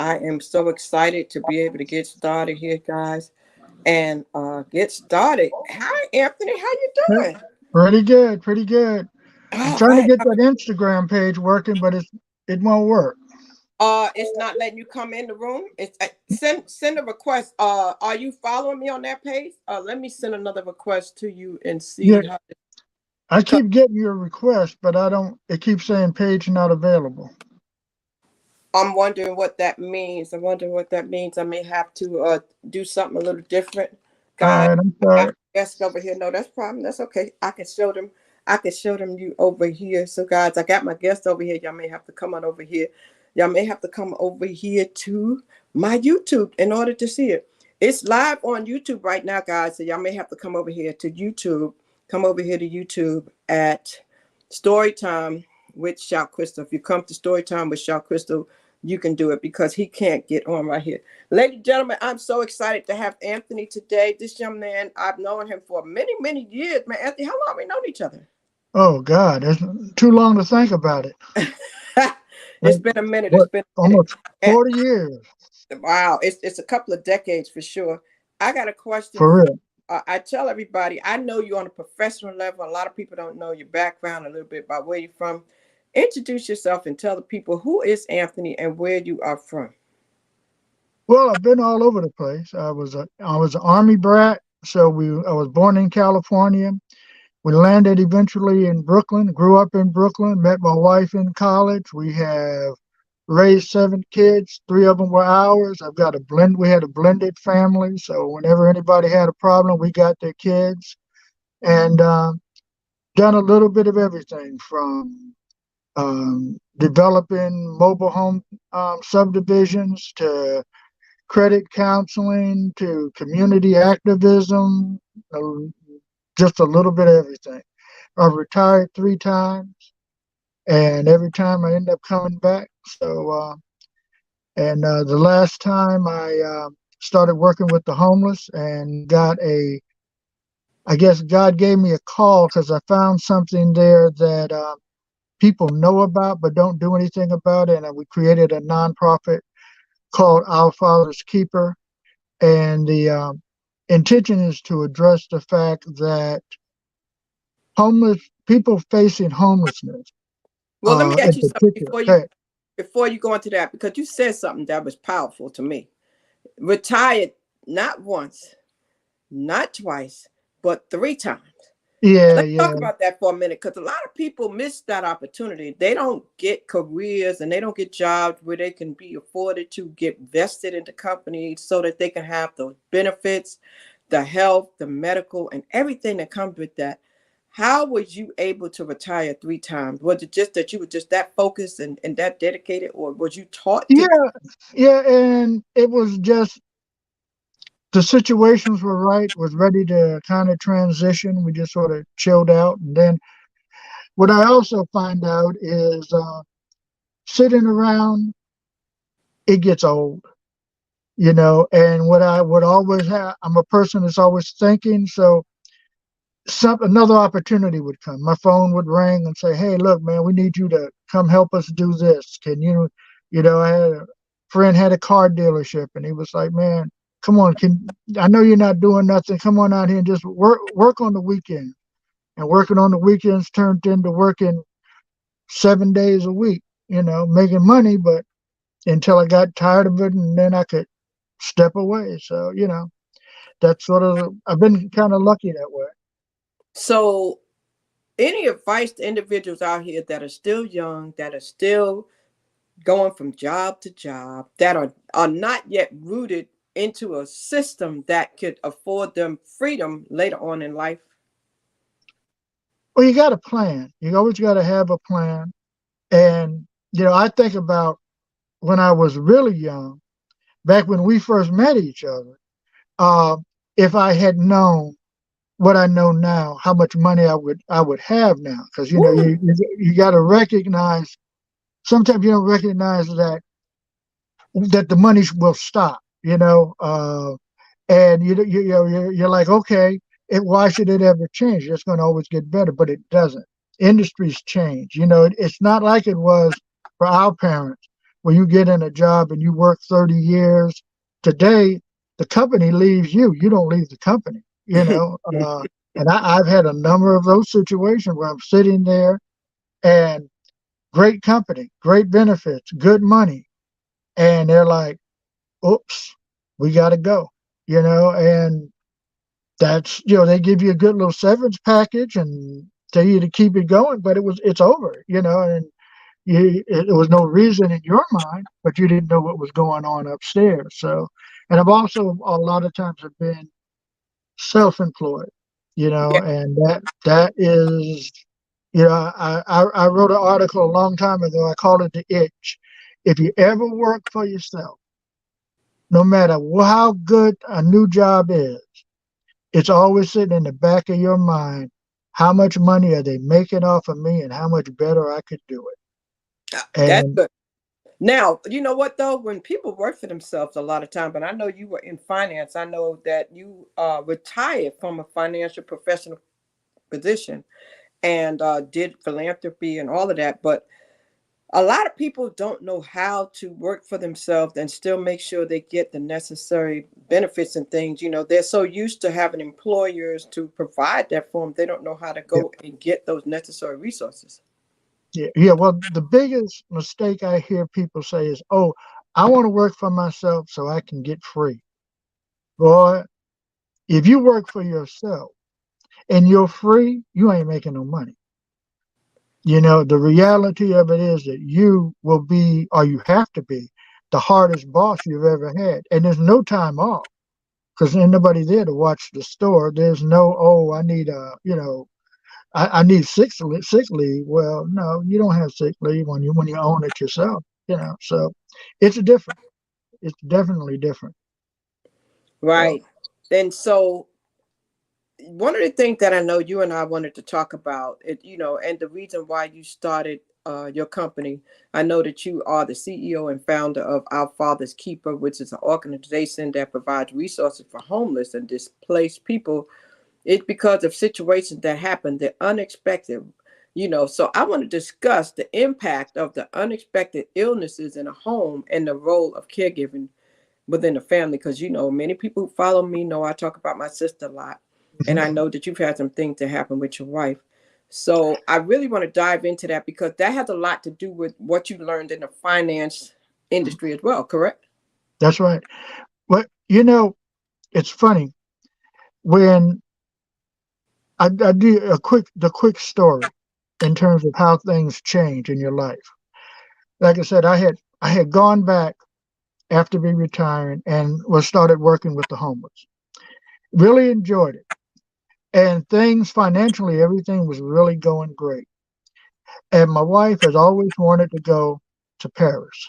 I am so excited to be able to get started here, guys, and get started. Hi, Anthony. How you Yeah, doing? pretty good, pretty good. I'm All trying to right. get that Instagram page working, but it won't work. It's not letting you come in the room. It's send a request. Are you following me on that page? Let me send another request to you and Yeah, see how. I keep getting your request, but I don't. It keeps saying page not available. I'm wondering what that means. I'm wondering what that means. I may have to do something a little different, All guys. right, I'm I got sorry. my guest over here. No, that's a problem. That's okay. I can show them. I can show them you over here. So, guys, I got my guest over here. Y'all may have to come on over here. Y'all may have to come over here to my YouTube in order to see it. It's live on YouTube right now, guys. So y'all may have to come over here to YouTube. Come over here to YouTube at Storytime with Shout Crystal. If you come to Storytime with Shout Crystal, you can do it because he can't get on right here. Ladies and gentlemen, I'm so excited to have Anthony today. This young man, I've known him for many, many years. Man, Anthony, how long have we known each other? Oh God, it's too long to think about it. It's Like, been a minute. It's what? been a minute. Almost 40 years Wow, it's a couple of decades for sure. I got a question for for real. I tell everybody I know you on a professional level. A lot of people don't know your background, a little bit about where you're from. Introduce yourself and tell the people who is Anthony and where you are from. Well, I've been all over the place. I was an Army brat, so I was born in California. We landed eventually in Brooklyn, grew up in Brooklyn, met my wife in college. We have raised 7 kids. 3 of them were ours. We had a blended family. So whenever anybody had a problem, we got their kids and done a little bit of everything from developing mobile home subdivisions to credit counseling to community activism, uh, just a little bit of everything. I've retired 3 times, and every time I end up coming back. The last time I started working with the homeless and I guess God gave me a call because I found something there that people know about but don't do anything about it. And we created a nonprofit called Our Father's Keeper. And the intention is to address the fact that homeless people facing homelessness Well, let me ask in you something particular. Hey, before you go into that because you said something that was powerful to me. Retired not once, not twice, but 3 times. yeah, Let's yeah, talk about that for a minute because a lot of people miss that opportunity. They don't get careers and they don't get jobs where they can be afforded to get vested into companies so that they can have those benefits, the health, the medical, and everything that comes with that. How was you able to retire 3 times? Was it just that you were just that focused and that dedicated, or was you taught to? yeah, yeah. And it was just the situations were right, was ready to kind of transition. We just sort of chilled out. And then what I also find out is sitting around, it gets old, and what I would always have, I'm a person that's always thinking. So another opportunity would come. My phone would ring and say, "Hey, look, man, we need you to come help us do this. Can you?" I had a friend had a car dealership, and he was like, "Man, come on, I know you're not doing nothing. Come on out here and just work on the weekend." And working on the weekends turned into working 7 days a week. Making money, but until I got tired of it, and then I could step away. So that's sort of I've been kind of lucky that way. So, any advice to individuals out here that are still young, that are still going from job to job, that are not yet rooted into a system that could afford them freedom later on in life? Well, you got a plan. You always got to have a plan. And, I think about when I was really young, back when we first met each other, uh, if I had known what I know now, how much money I would have now. Because, you got to recognize, sometimes you don't recognize that the money will stop, and you're like, okay, why should it ever change? It's going to always get better, but it doesn't. Industries change. It's not like it was for our parents. where you get in a job and you work 30 years. Today, the company leaves you. You don't leave the company, you know. And I've had a number of those situations where I'm sitting there and great company, great benefits, good money. And they're like, oops, we got to go, you know. And that's, you know, they give you a good little severance package and tell you to keep it going, but it's over, you know. And there was no reason in your mind, but you didn't know what was going on upstairs. So, and I've also a lot of times have been self-employed, you know, Yeah, and that is, you know, I wrote an article a long time ago. I called it the itch. If you ever work for yourself, no matter how good a new job is, it's always sitting in the back of your mind. How much money are they making off of me, and how much better I could do it? that's And good. Now, you know what though? When people work for themselves a lot of time, but I know you were in finance. I know that you retired from a financial professional position and did philanthropy and all of that. But a lot of people don't know how to work for themselves and still make sure they get the necessary benefits and things. You know, they're so used to having employers to provide that for them, they don't know how to yeah, go and get those necessary resources. yeah, yeah. Well, the biggest mistake I hear people say is, "Oh, I want to work for myself so I can get free." Boy, if you work for yourself and you're free, you ain't making no money. You know, the reality of it is that you will be, or you have to be, the hardest boss you've ever had. And there's no time off because ain't nobody there to watch the store. There's no, oh, I need you know, I need sick leave. Well, no, you don't have sick leave when you own it yourself, you know. So it's different. It's definitely different. So Right. And so one of the things that I know you and I wanted to talk about it, you know, and the reason why you started your company. I know that you are the CEO and founder of Our Father's Keeper, which is an organization that provides resources for homeless and displaced people. It's because of situations that happen, the unexpected, you know. So I want to discuss the impact of the unexpected illnesses in a home and the role of caregiving within the family. Because, you know, many people who follow me know I talk about my sister a lot. And I mhm. know that you've had some things that happen with your wife. So I really want to dive into that because that has a lot to do with what you learned in the finance industry as well, correct? That's right. But you know, it's funny when I do the quick story in terms of how things change in your life. Like I said, I had gone back after me retiring and was started working with the homeless. Really enjoyed it. And things financially, everything was really going great. And my wife has always wanted to go to Paris.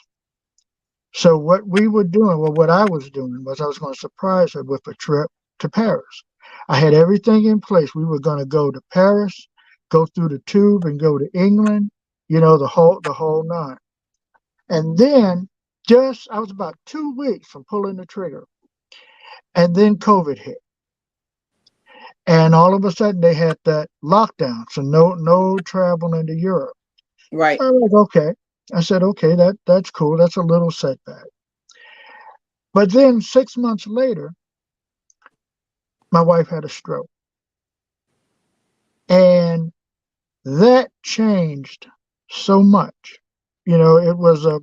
So what we were doing, well, what I was doing was I was going to surprise her with a trip to Paris. I had everything in place. We were going to go to Paris, go through the tube and go to England, you know, the whole nine. And then just I was about 2 weeks from pulling the trigger. And then COVID hit. And all of a sudden they had that lockdown. So no travel into Europe. Right. I was like, okay. I said, okay, that's cool. That's a little setback. But then 6 months later, my wife had a stroke. And that changed so much. You know, it was a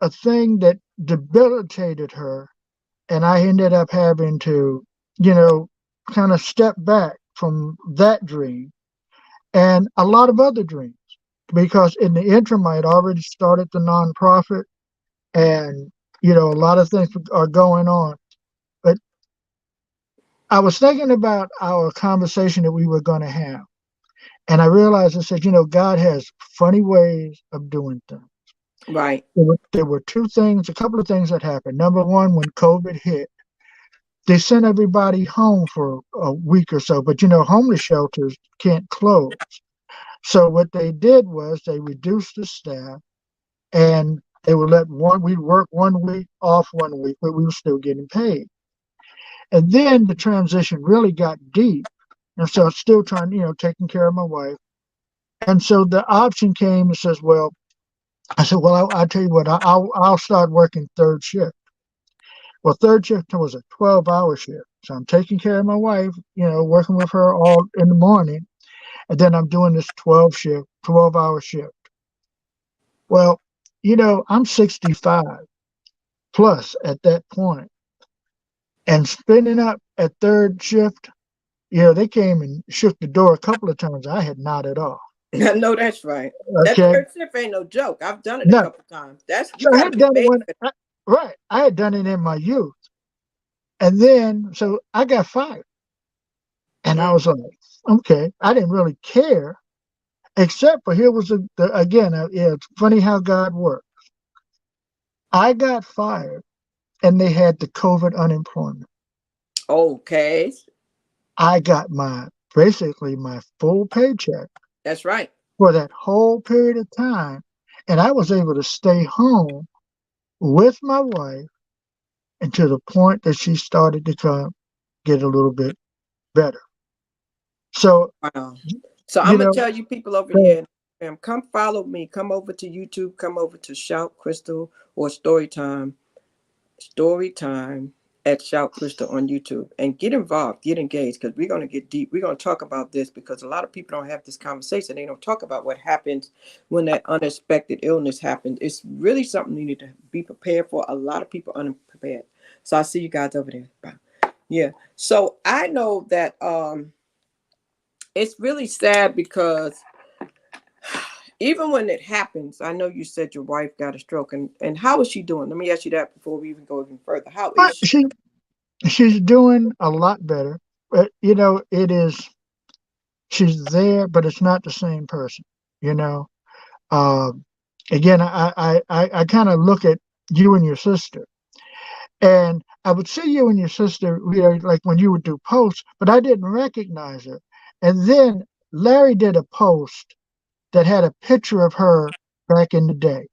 thing that debilitated her. And I ended up having to, you know, kind of step back from that dream and a lot of other dreams. Because in the interim, I had already started the nonprofit and, you know, a lot of things are going on. But I was thinking about our conversation that we were going to have. And I realized, I said, you know, God has funny ways of doing things. Right. There were two things, a couple of things that happened. Number one, when COVID hit, they sent everybody home for a week or so, but you know, homeless shelters can't close. So what they did was they reduced the staff and they would we'd work 1 week, off 1 week, but we were still getting paid. And then the transition really got deep. And so I was still trying, you know, taking care of my wife. And so the option came and says, well, I said, well, I'll tell you what, I'll start working third shift. Well, third shift was a 12-hour shift. So I'm taking care of my wife, working with her all in the morning. And then I'm doing this 12-hour shift. Well, I'm 65 plus at that point, and spinning up at third shift, they came and shook the door a couple of times. I had nodded off. I know that's right. That Okay. third shift ain't no joke. I've done it a No. couple times. That's you So I got to had be done it made when, for. right. I had done it in my youth. And then, so I got fired. And I Mm. was like, okay, I didn't really care, except for here was, again, yeah, it's funny how God works. I got fired and they had the COVID unemployment. Okay, I got basically my full paycheck that's right. for that whole period of time. And I was able to stay home with my wife until the point that she started to get a little bit better. So, Wow. So I'm you gonna know, tell you people over so, here, come follow me. Come over to YouTube. Come over to Shout Crystal or Story time at Shout Crystal on YouTube, and get involved, get engaged, because we're gonna get deep. We're gonna talk about this because a lot of people don't have this conversation. They don't talk about what happens when that unexpected illness happens. It's really something you need to be prepared for. A lot of people are unprepared. So I see you guys over there. Bye. Yeah. So I know that it's really sad because even when it happens, I know you said your wife got a stroke, and how is she doing? Let me ask you that before we even go even further. How is but she? she's doing a lot better. But, it is, she's there, but it's not the same person, you know. Um, Again, I kind of look at you and your sister. And I would see you and your sister, like when you would do posts, but I didn't recognize her. And then Larry did a post that had a picture of her back in the day.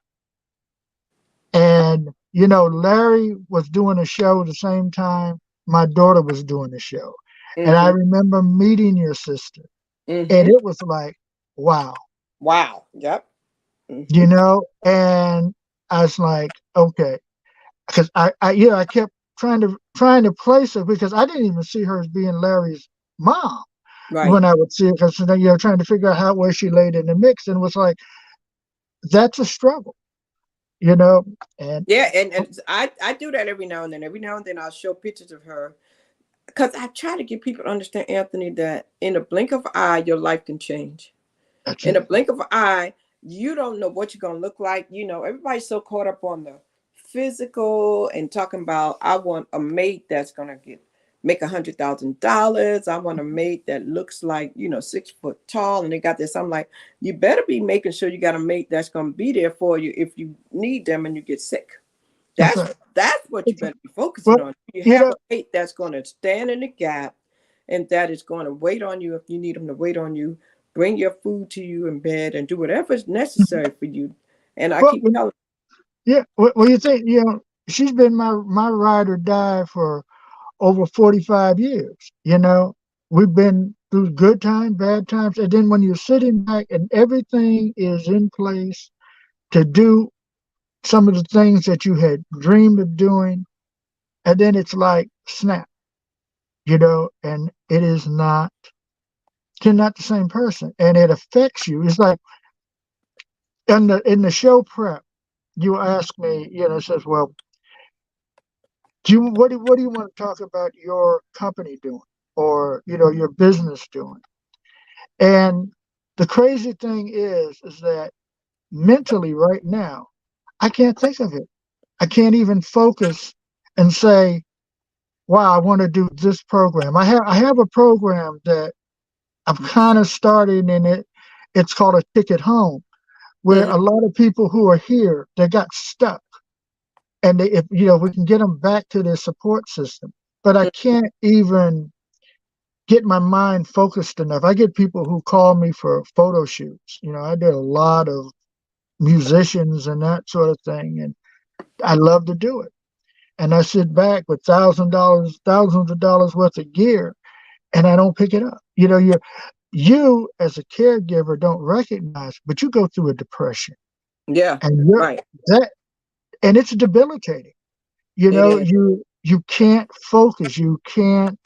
And, Larry was doing a show the same time my daughter was doing a show. And I Mm-hmm. remember meeting your sister, and Mm-hmm. it was like, wow, Wow. Yep. Mm-hmm. and I was like, okay, because I kept trying to place her because I didn't even see her as being Larry's mom Right. when I would see it because trying to figure out where she laid in the mix, and it was like that's a struggle, you know, and Yeah, and I do that every now and then. Every now and then I'll show pictures of her because I try to get people to understand, Anthony, that in a blink of an eye, your life can change. that's In it. a blink of an eye, you don't know what you're gonna look like. Everybody's so caught up on the physical and talking about I want a mate that's gonna make $100,000. I want a mate that looks like 6 foot tall, and they got this. I'm like, you better be making sure you got a mate that's gonna be there for you if you need them and you get sick. That's That's right. that's what you That's better be focusing Well, on. You you have know, a mate that's going to stand in the gap, and that is going to wait on you if you need them to wait on you. Bring your food to you in bed and do whatever is necessary for you. And I well, keep telling. yeah. Well, you think she's been my ride or die for over 45 years. We've been through good times, bad times, and then when you're sitting back and everything is in place to do some of the things that you had dreamed of doing, and then it's like snap, and it is not, you're not the same person, and it affects you. It's like in the show prep, you ask me, says, well, what do you want to talk about your company doing, or your business doing? And the crazy thing is that mentally right now, I can't think of it. I can't even focus and say, wow, I want to do this program. I have a program that I'm kind of starting in it. It's called a ticket home, where Mhm. a lot of people who are here, they got stuck, and if we can get them back to their support system. But I can't even get my mind focused enough. I get people who call me for photo shoots. I did a lot of musicians and that sort of thing, and I love to do it. And I sit back with thousands of dollars worth of gear, and I don't pick it up. You as a caregiver don't recognize, but you go through a depression. Yeah. And you're Right. that, and it's debilitating. It is. You can't focus, you can't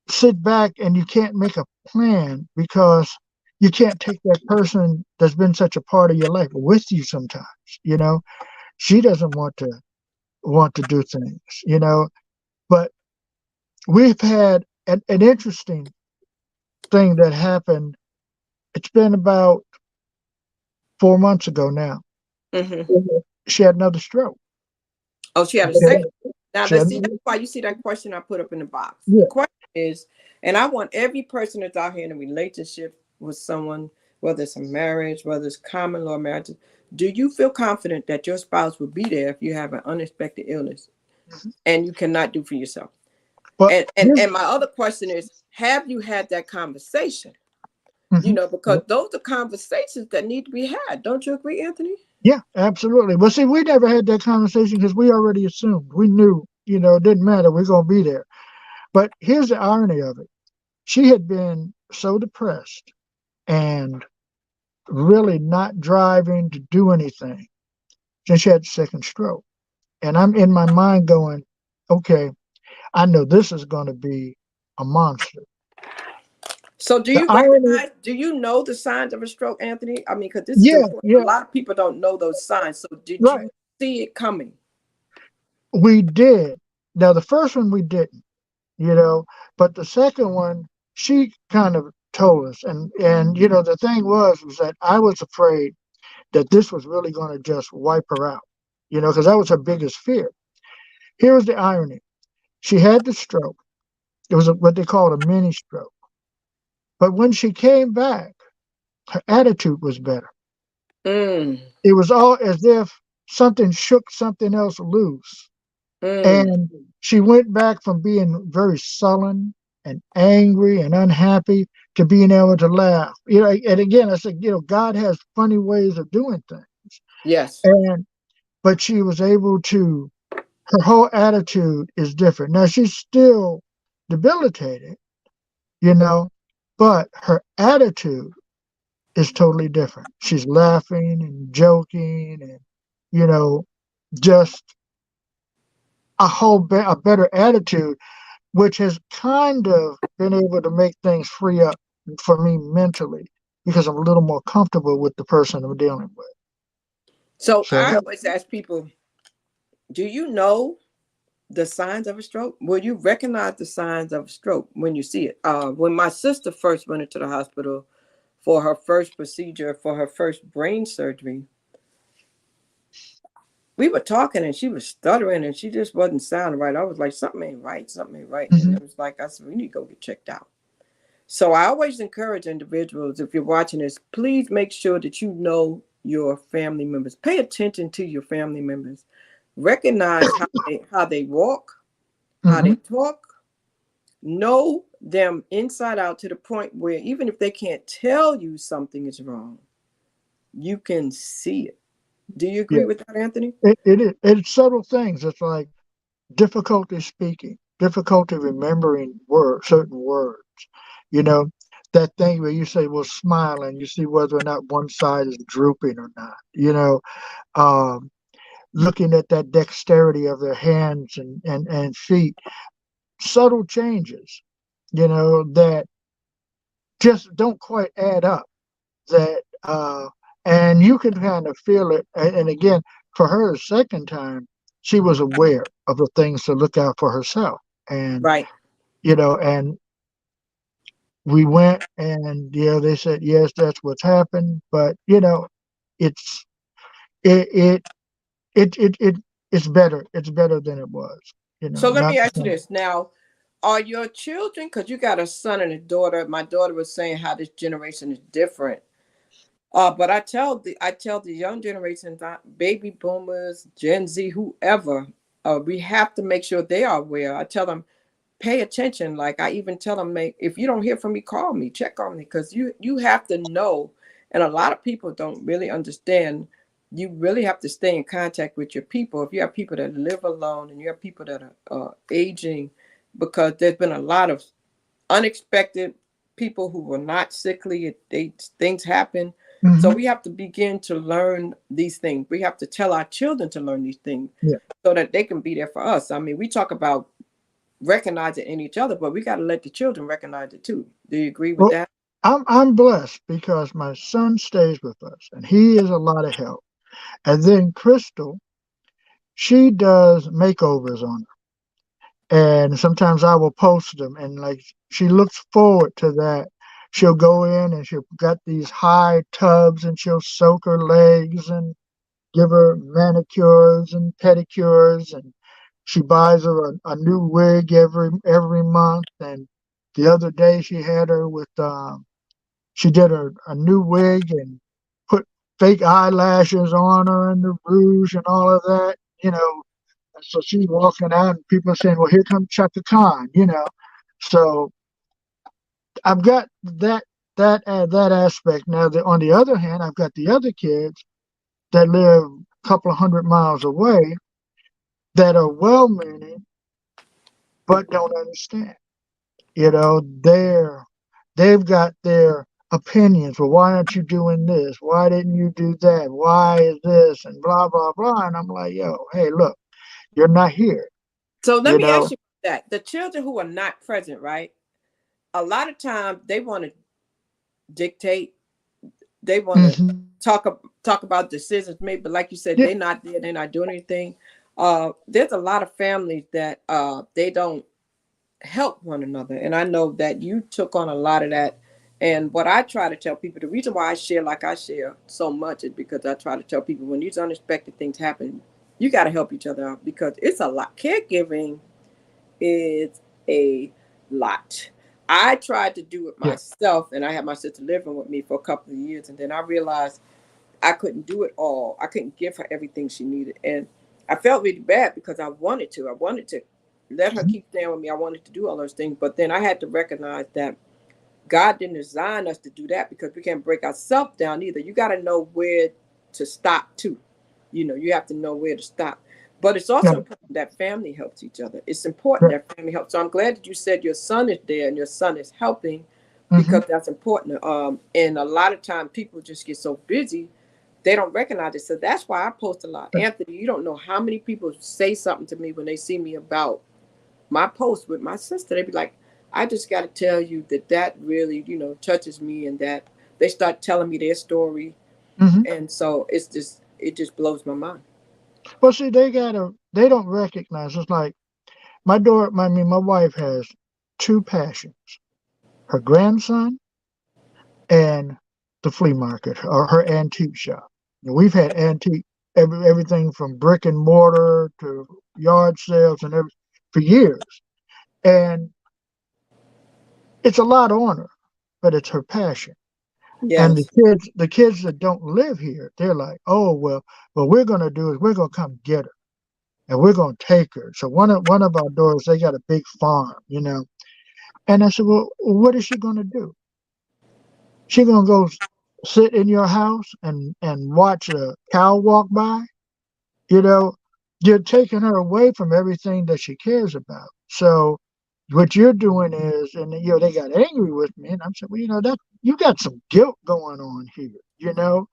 sit back, and you can't make a plan because you can't take that person that's been such a part of your life with you sometimes. You know, she doesn't want to do things, but we've had an interesting thing that happened. It's been about 4 months ago now. Hmm. She had another stroke. Oh, she had a Okay. second. Now She let's had, see. That's why you see that question I put up in the box. The yeah. question is, and I want every person that's out here in a relationship with someone, whether it's a marriage, whether it's common law marriage, do you feel confident that your spouse will be there if you have an unexpected illness Mhm. and you cannot do for yourself? But And and here's, and my other question is, have you had that conversation? mhm. Because those are conversations that need to be had. Don't you agree, Anthony? Yeah, absolutely. Well, see, we never had that conversation because we already assumed. We knew, it didn't matter. We're going to be there. But here's the irony of it. She had been so depressed and really not driving to do anything since she had the second stroke. And I'm in my mind going, okay, I know this is going to be a monster. So do The you irony, recognize, do you know the signs of a stroke, Anthony? I mean, because this is yeah, important. A yeah, lot of people don't know those signs. So did right. you see it coming? We did. Now, the first one we didn't, you know, but the second one, she kind of told us. And the thing was that I was afraid that this was really going to just wipe her out, because that was her biggest fear. Here's the irony. She had the stroke. It was what they called a mini stroke. But when she came back, her attitude was better. Mm, It was all as if something shook something else loose. mm, And she went back from being very sullen and angry and unhappy to being able to laugh. And again, I said, God has funny ways of doing things. yes. And but she was able to, her whole attitude is different. Now she's still debilitated, you know, but her attitude is totally different. She's laughing and joking and, you know, just a better attitude, which has kind of been able to make things free up for me mentally because I'm a little more comfortable with the person I'm dealing with. So So, I always ask people, do you know the signs of a stroke? Will you recognize the signs of a stroke when you see it? When my sister first went into the hospital for her first procedure, for her first brain surgery, we were talking and she was stuttering and she just wasn't sounding right. I was like, something ain't right, something ain't right. And mhm, it was like, I said, we need to go get checked out. So I always encourage individuals, if you're watching this, please make sure that you know your family members. Pay attention to your family members. Recognize how they walk, how they mhm, talk. Know them inside out to the point where even if they can't tell you something is wrong, you can see it. Do you yeah, agree with that, Anthony? it's subtle things. It's like difficulty speaking, difficulty remembering certain words. You know, that thing where you say, well, smile and you see whether or not one side is drooping or not. Um, looking at that dexterity of their hands and feet, subtle changes, that just don't quite add up. That and you can kind of feel it. And again, for her the second time, she was aware of the things to look out for herself. And Right. and we went and they said yes, that's what's happened. But it's it it it it's better. It's better than it was. So let Not me the ask you same. this now. Are your children, because you got a son and a daughter, my daughter was saying how this generation is different. But I tell the young generation, baby boomers, Gen Z, whoever, we have to make sure they are aware. I tell them, pay attention. Like I even tell them, if you don't hear from me, call me, check on me, because you have to know. And a lot of people don't really understand. You really have to stay in contact with your people. If you have people that live alone and you have people that are aging, because there's been a lot of unexpected people who were not sickly. Things happen. So Hmm. we have to begin to learn these things. We have to tell our children to learn these things Yeah. so that they can be there for us. I mean, we talk about recognizing in each other, but we got to let the children recognize it too. Do you agree with Well, that? I'm blessed because my son stays with us, and he is a lot of help. And then Crystal, she does makeovers on her, and sometimes I will post them, and like she looks forward to that. She'll go in and she'll got these high tubs, and she'll soak her legs and give her manicures and pedicures, and she buys her a new wig every month. And the other day she had her with she did a new wig and put fake eyelashes on her and the rouge and all of that, you know. And so she's walking out and people are saying, well, here comes Chaka Khan, you know. So I've got that aspect. Now, on the other hand, I've got the other kids that live a couple of 100 miles away that are well meaning but don't understand. You know, they've got their opinions. Well, why aren't you doing this? Why didn't you do that? Why is this? And blah blah blah. And I'm like, yo, hey, look, you're not here. So let You me ask know. you that. The children who are not present, right? A lot of times they want to dictate, they want to Hmm. talk about decisions made, but like you said, Yeah. they're not there, they're not doing anything. There's a lot of families that they don't help one another. And I know that you took on a lot of that. And what I try to tell people, the reason why I share like I share so much is because I try to tell people when these unexpected things happen, you got to help each other out because it's a lot. Caregiving is a lot. I tried to do it Yeah. myself, and I had my sister living with me for a couple of years, and then I realized I couldn't do it all. I couldn't give her everything she needed, and I felt really bad because I wanted to. I wanted to let her Mhm. keep staying with me. I wanted to do all those things, but then I had to recognize that God didn't design us to do that because we can't break ourselves down either. You got to know where to stop too. You know, you have to know where to stop. But it's Yeah. also important that family helps each other. It's important Yeah. that family helps. So I'm glad that you said your son is there and your son is helping Hmm. because that's important. And a lot of times people just get so busy they don't recognize it. So that's why I post a lot. Anthony, you don't know how many people say something to me when they see me about my post with my sister. They be like, I just got to tell you that that really, you know, touches me and that they start telling me their story. Hmm. And so it just blows my mind. Well, see, they don't recognize. It's like my wife has two passions: her grandson and the flea market or her antique shop. And we've had everything from brick and mortar to yard sales and everything for years. And it's a lot on her, but it's her passion. And Yes. the kids that don't live here, they're like, oh well, what we're gonna do is we're gonna come get her and we're gonna take her. So one of our daughters, they got a big farm, you know. And I said, well, what is she gonna do? She gonna go sit in your house and watch a cow walk by? You know, you're taking her away from everything that she cares about. So what you're doing is, and you know, they got angry with me, and I'm saying, well, you know, that you got some guilt going on here. You know,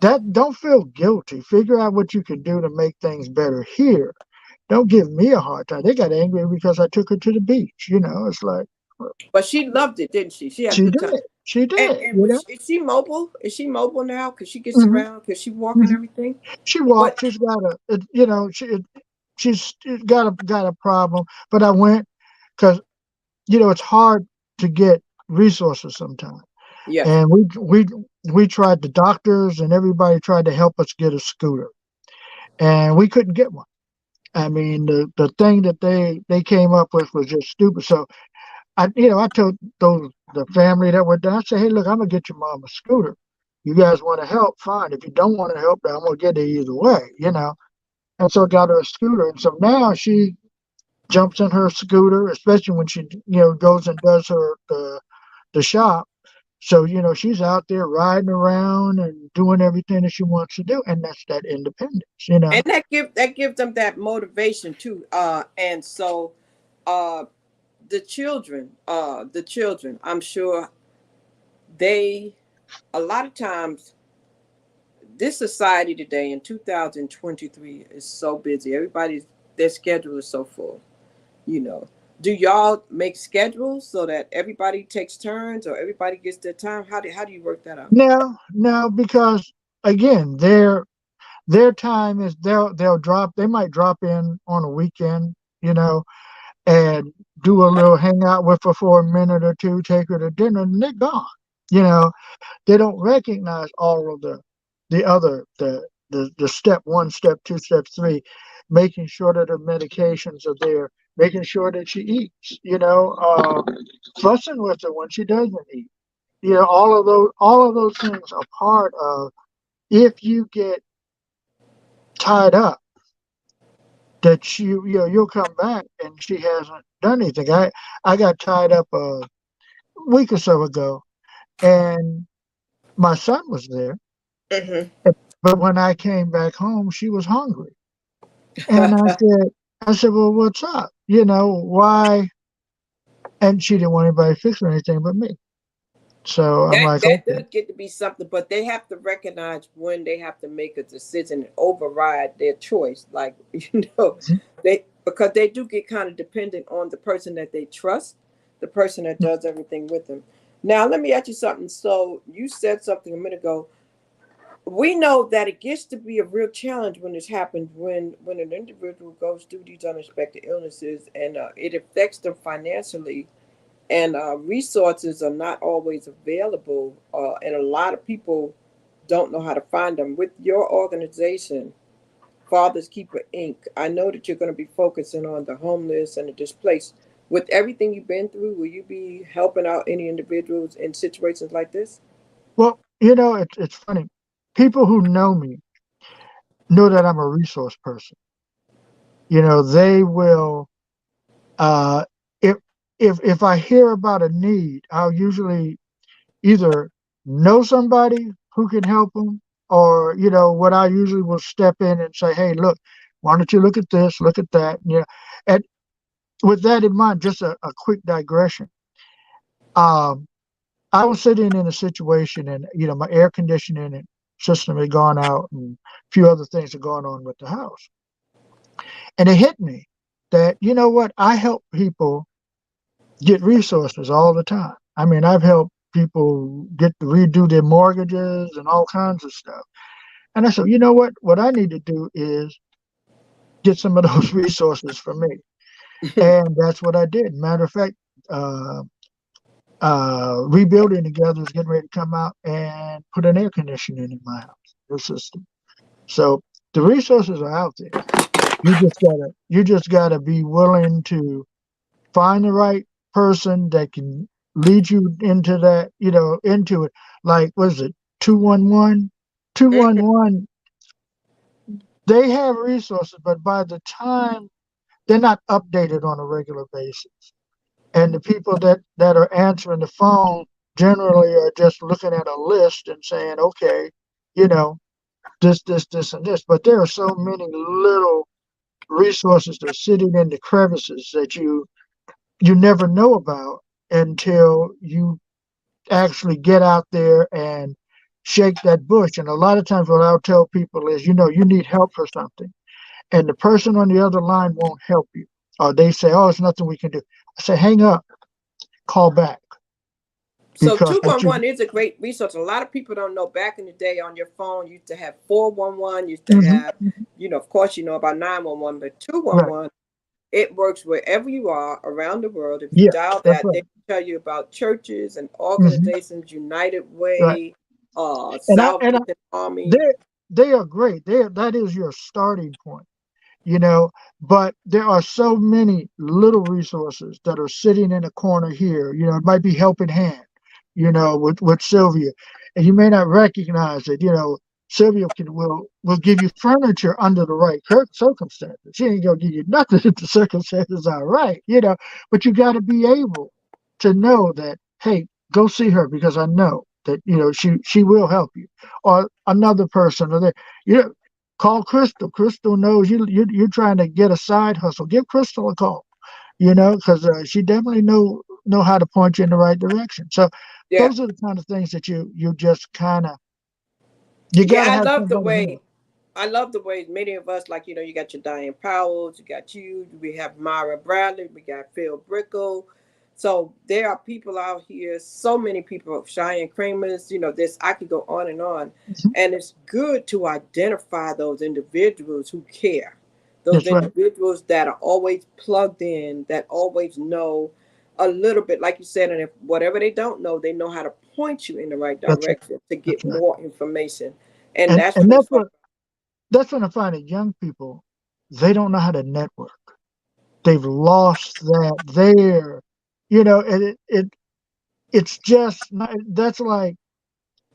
that don't feel guilty. Figure out what you can do to make things better here. Don't give me a hard time. They got angry because I took her to the beach. You know, it's like, well, But she loved it, didn't she? She had a she good did. time. She did. And You know. is she mobile? Is she mobile now? Cause she gets Hmm. around. Cause she walk and Hmm. everything. She But walked. She's got you know, she's got a problem. But I went because you know it's hard to get resources sometimes, yes. and we tried the doctors and everybody tried to help us get a scooter, and we couldn't get one. I mean, the thing that they came up with was just stupid. So I told the family that were there, I said, hey, look, I'm gonna get your mom a scooter. You guys want to help? Fine. If you don't want to help, then I'm gonna get it either way, you know. And so I got her a scooter, and so now she jumps in her scooter, especially when she goes and does the shop. So she's out there riding around and doing everything that she wants to do, and that's that independence, you know. And that gives them that motivation too. And so uh the children, I'm sure they a lot of times this society today in 2023 is so busy. Everybody's their schedule is so full. You know, do y'all make schedules so that everybody takes turns or everybody gets their time? How do you work that out? No, no, because again, their time is they'll drop. They might drop in on a weekend, you know, and do a little hangout with her for a minute or two, take her to dinner, and they're gone. You know, they don't recognize all of the other the step one, step two, step three, making sure that her medications are there, making sure that she eats. Fussing with her when she doesn't eat. All of those things are part of if you get tied up that you'll come back and she hasn't done anything. I got tied up a week or so ago, and my son was there. Hmm. But when I came back home, she was hungry, and I said, well, what's up? Why? And she didn't want anybody to fix her or anything but me. So I'm That like, that okay. does get to be something, but they have to recognize when they have to make a decision and override their choice. Like they because they do get kind of dependent on the person that they trust, the person that does everything with them. Now, let me ask you something. So you said something a minute ago. We know that it gets to be a real challenge when this happens when an individual goes through these unexpected illnesses and it affects them financially and resources are not always available, and a lot of people don't know how to find them. With your organization, Fathers Keeper Inc., I know that you're going to be focusing on the homeless and the displaced. With everything you've been through, will you be helping out any individuals in situations like this? Well, it's funny. People who know me know that I'm a resource person. They will uh, if if I hear about a need, I'll usually either know somebody who can help them, or what I usually will step in and say, hey, look, why don't you look at this, look at that. And with that in mind, just a quick digression. um I was sitting in a situation, and my air conditioning system had gone out, and a few other things are going on with the house, and it hit me that, what, I help people get resources all the time. I mean, I've helped people get to redo their mortgages and all kinds of stuff. And I said, you know what? What I need to do is get some of those resources for me. And that's what I did. Matter of fact, uh, Rebuilding Together is getting ready to come out and put an air conditioning in my house, the system. So the resources are out there. You just gotta be willing to find the right person that can lead you into that, into it. Like, was it 211? 211, they have resources, but by the time they're not updated on a regular basis. And the people that are answering the phone generally are just looking at a list and saying, okay, you know, this, and this. But there are so many little resources that are sitting in the crevices that you never know about until you actually get out there and shake that bush. And a lot of times what I'll tell people is, you need help for something. And the person on the other line won't help you. Or they say, oh, it's nothing we can do. I say, hang up, call back. So Because two what one you one is a great resource. A lot of people don't know. Back in the day, on your phone, you used to have 411. Used to hmm have, of course, you know about 911, but two one right. one. It works wherever you are around the world. If you Yeah, dial that's that, they right. tell you about churches and hmm organizations, United right. Way, And I and I Salvation Army. they they are great. That is your starting point. you know but there are so many little resources that are sitting in a corner here. It might be Helping Hand, with Sylvia, and you may not recognize it. Sylvia will give you furniture under the right circumstances. She ain't gonna give you nothing if the circumstances are right. But you got to be able to know that, hey, go see her, because I know that she will help you, or another person, or that you know call Crystal. Crystal knows you're trying to get a side hustle. Give Crystal a call, because she definitely know how to point you in the right direction. So Yeah. those are the kind of things that you just kind of you got Yeah, to I have love the somebody way know. many of us, like, you got your Diane Powells, you got you, we have Myra Bradley, we got Phil Brickle. So there are people out here, so many people, Cheyenne Kramer's, this, I could go on. Mhm. And it's good to identify those individuals who care, those That's right. individuals that are always plugged in, that always know a little bit, like you said, and if whatever they don't know, they know how to point you in the right That's right. direction to That's get right. more information. And And that's and what that's it's all what that's when I find that young people, they don't know how to network. They've lost that there. It's just not, that's like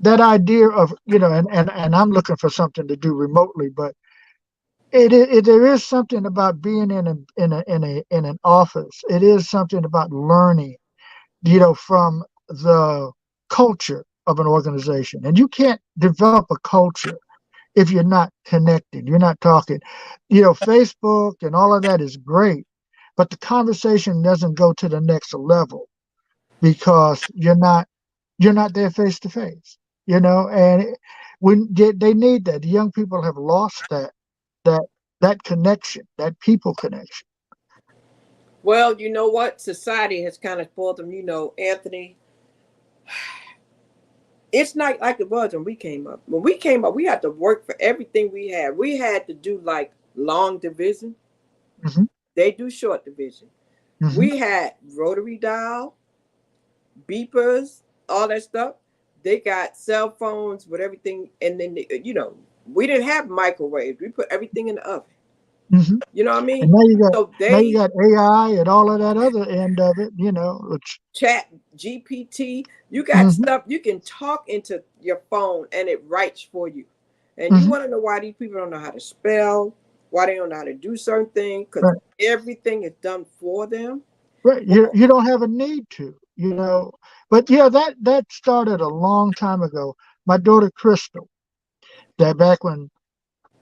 that idea of, and I'm looking for something to do remotely, but there is something about being in an office. It is something about learning, from the culture of an organization. And you can't develop a culture if you're not connected, you're not talking. Facebook and all of that is great, but the conversation doesn't go to the next level because you're not there face to face. And when they need that, the young people have lost that that connection, that people connection. well, you know what? Society has kind of spoiled them. Anthony, it's not like it was when we came up. When we came up, we had to work for everything we had. We had to do like long division. Hmm. They do short division. Hmm. We had rotary dial, beepers, all that stuff. They got cell phones with everything, and then we didn't have microwaves. We put everything in the oven. Hmm. You know what I And mean? now you got So now you they got AI and all of that other end of it, which, chat GPT. You got hmm, stuff you can talk into your phone and it writes for you. And you hmm, want to know why these people don't know how to spell, why they don't know how to do certain things, because right, everything is done for them. right. You Well, you don't have a need to. But yeah, that started a long time ago. My daughter Crystal, that back when,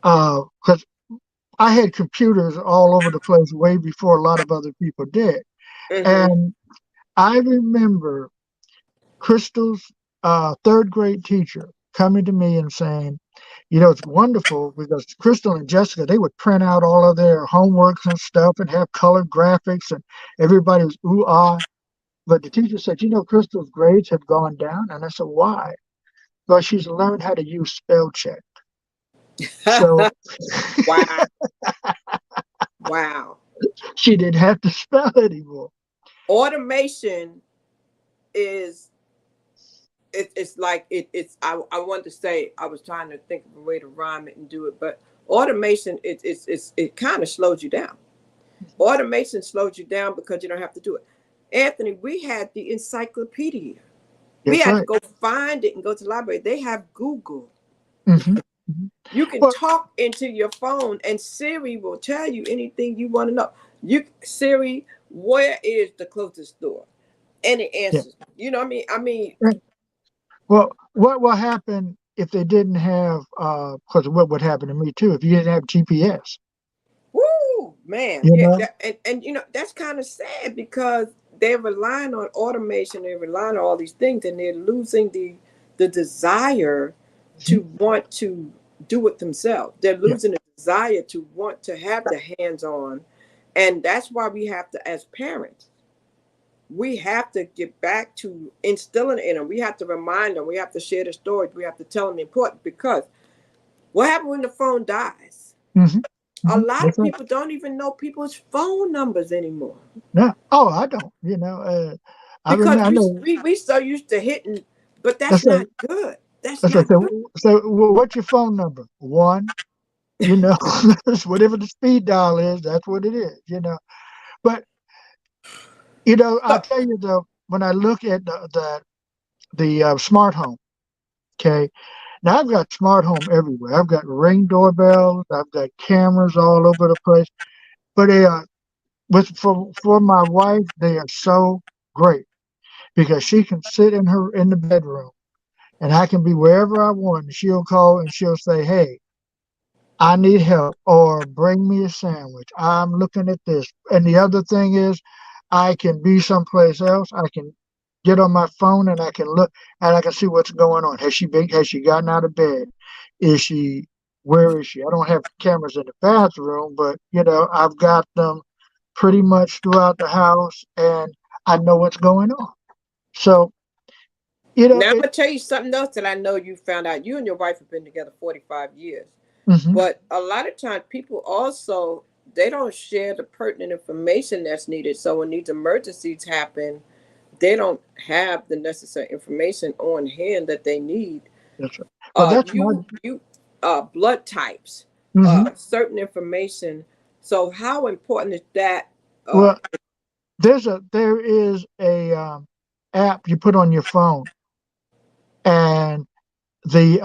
because I had computers all over the place way before a lot of other people did. mm-hmm, And I remember Crystal's third grade teacher coming to me and saying, it's wonderful because Crystal and Jessica, they would print out all of their homeworks and stuff and have colored graphics, and everybody was ooh ah. But the teacher said, Crystal's grades have gone down. And I said, why? Well, she's learned how to use spell check. So wow, wow. she didn't have to spell anymore. Automation is it's like it's I wanted to say, I was trying to think of a way to rhyme it and do it, but automation it kind of slows you down. Automation slows you down because you don't have to do it. Anthony, we had the encyclopedia. We That's had to right. go find it and go to the library. They have Google. Hmm. Hmm. You can Well, talk into your phone and Siri will tell you anything you want to know. You Siri, where is the closest store? And it yeah. answers. You know what I mean? I mean, Right. Well, what will happen if they didn't have, because what would happen to me too, if you didn't have GPS, woo, man. you Yeah, know? and that's kind of sad because they're relying on automation, they're relying on all these things, and they're losing the desire Mhm. to want to do it themselves. They're Yeah. losing the desire to want to have the hands on. And that's why we have to, as parents, we have to get back to instilling in them. We have to remind them. We have to share the stories. We have to tell them the important, because what happens when the phone dies? Hmm. A Hmm. lot That's of right. people don't even know people's phone numbers anymore No. Oh, I don't, I because remember, I know, we so used to hitting, but that's that's like, not good. That's that's like, not good. what's your phone number? One, that's whatever the speed dial is, that's what it is. But, I'll So, tell you though, when I look at the smart home, okay, now I've got smart home everywhere. I've got Ring doorbells. I've got cameras all over the place. But they are for my wife. They are so great because she can sit in the bedroom, and I can be wherever I want. And she'll call and she'll say, "Hey, I need help," or "Bring me a sandwich. I'm looking at this." And the other thing is, I can be someplace else. I can get on my phone and I can look and I can see what's going on. Has she gotten out of bed? Is she where is she? I don't have cameras in the bathroom, but I've got them pretty much throughout the house and I know what's going on. So, Now I'm it gonna tell you something else that I know you found out. You and your wife have been together 45 years. mhm, But a lot of times people also they don't share the pertinent information that's needed. So when these emergencies happen, they don't have the necessary information on hand that they need. that's right. Well, that's my You blood types, mhm. certain information. So how important is that? Uh, Well, there is a app you put on your phone and the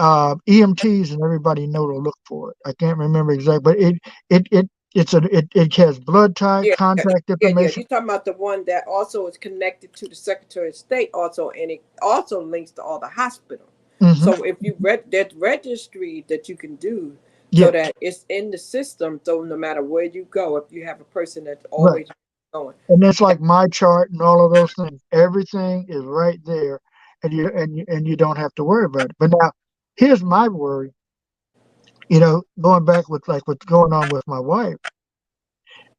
EMTs and everybody know to look for it. I can't remember exactly, but it has blood type, Yeah, contact yeah. information. You're talking about the one that also is connected to the Secretary of State, also, and it also links to all the hospitals. Hmm. So if you read that registry that you can do, so Yeah, that it's in the system, so no matter where you go, if you have a person that's right. always going, And it's like my chart and all of those things. Everything is right there, and you don't have to worry about it. But now, here's my worry. Going back with like what's going on with my wife.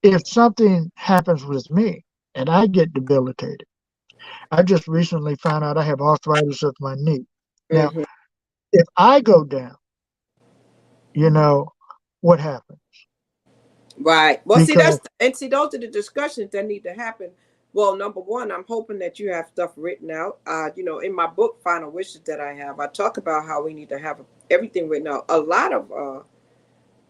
If something happens with me and I get debilitated, I just recently found out I have arthritis of my knee. Now, hmm if I go down, you know, what happens? right. Well, see, Because those are the discussions that need to happen. Well, number one, I'm hoping that you have stuff written out. In my book, Final Wishes, that I have, I talk about how we need to have everything written out. A lot of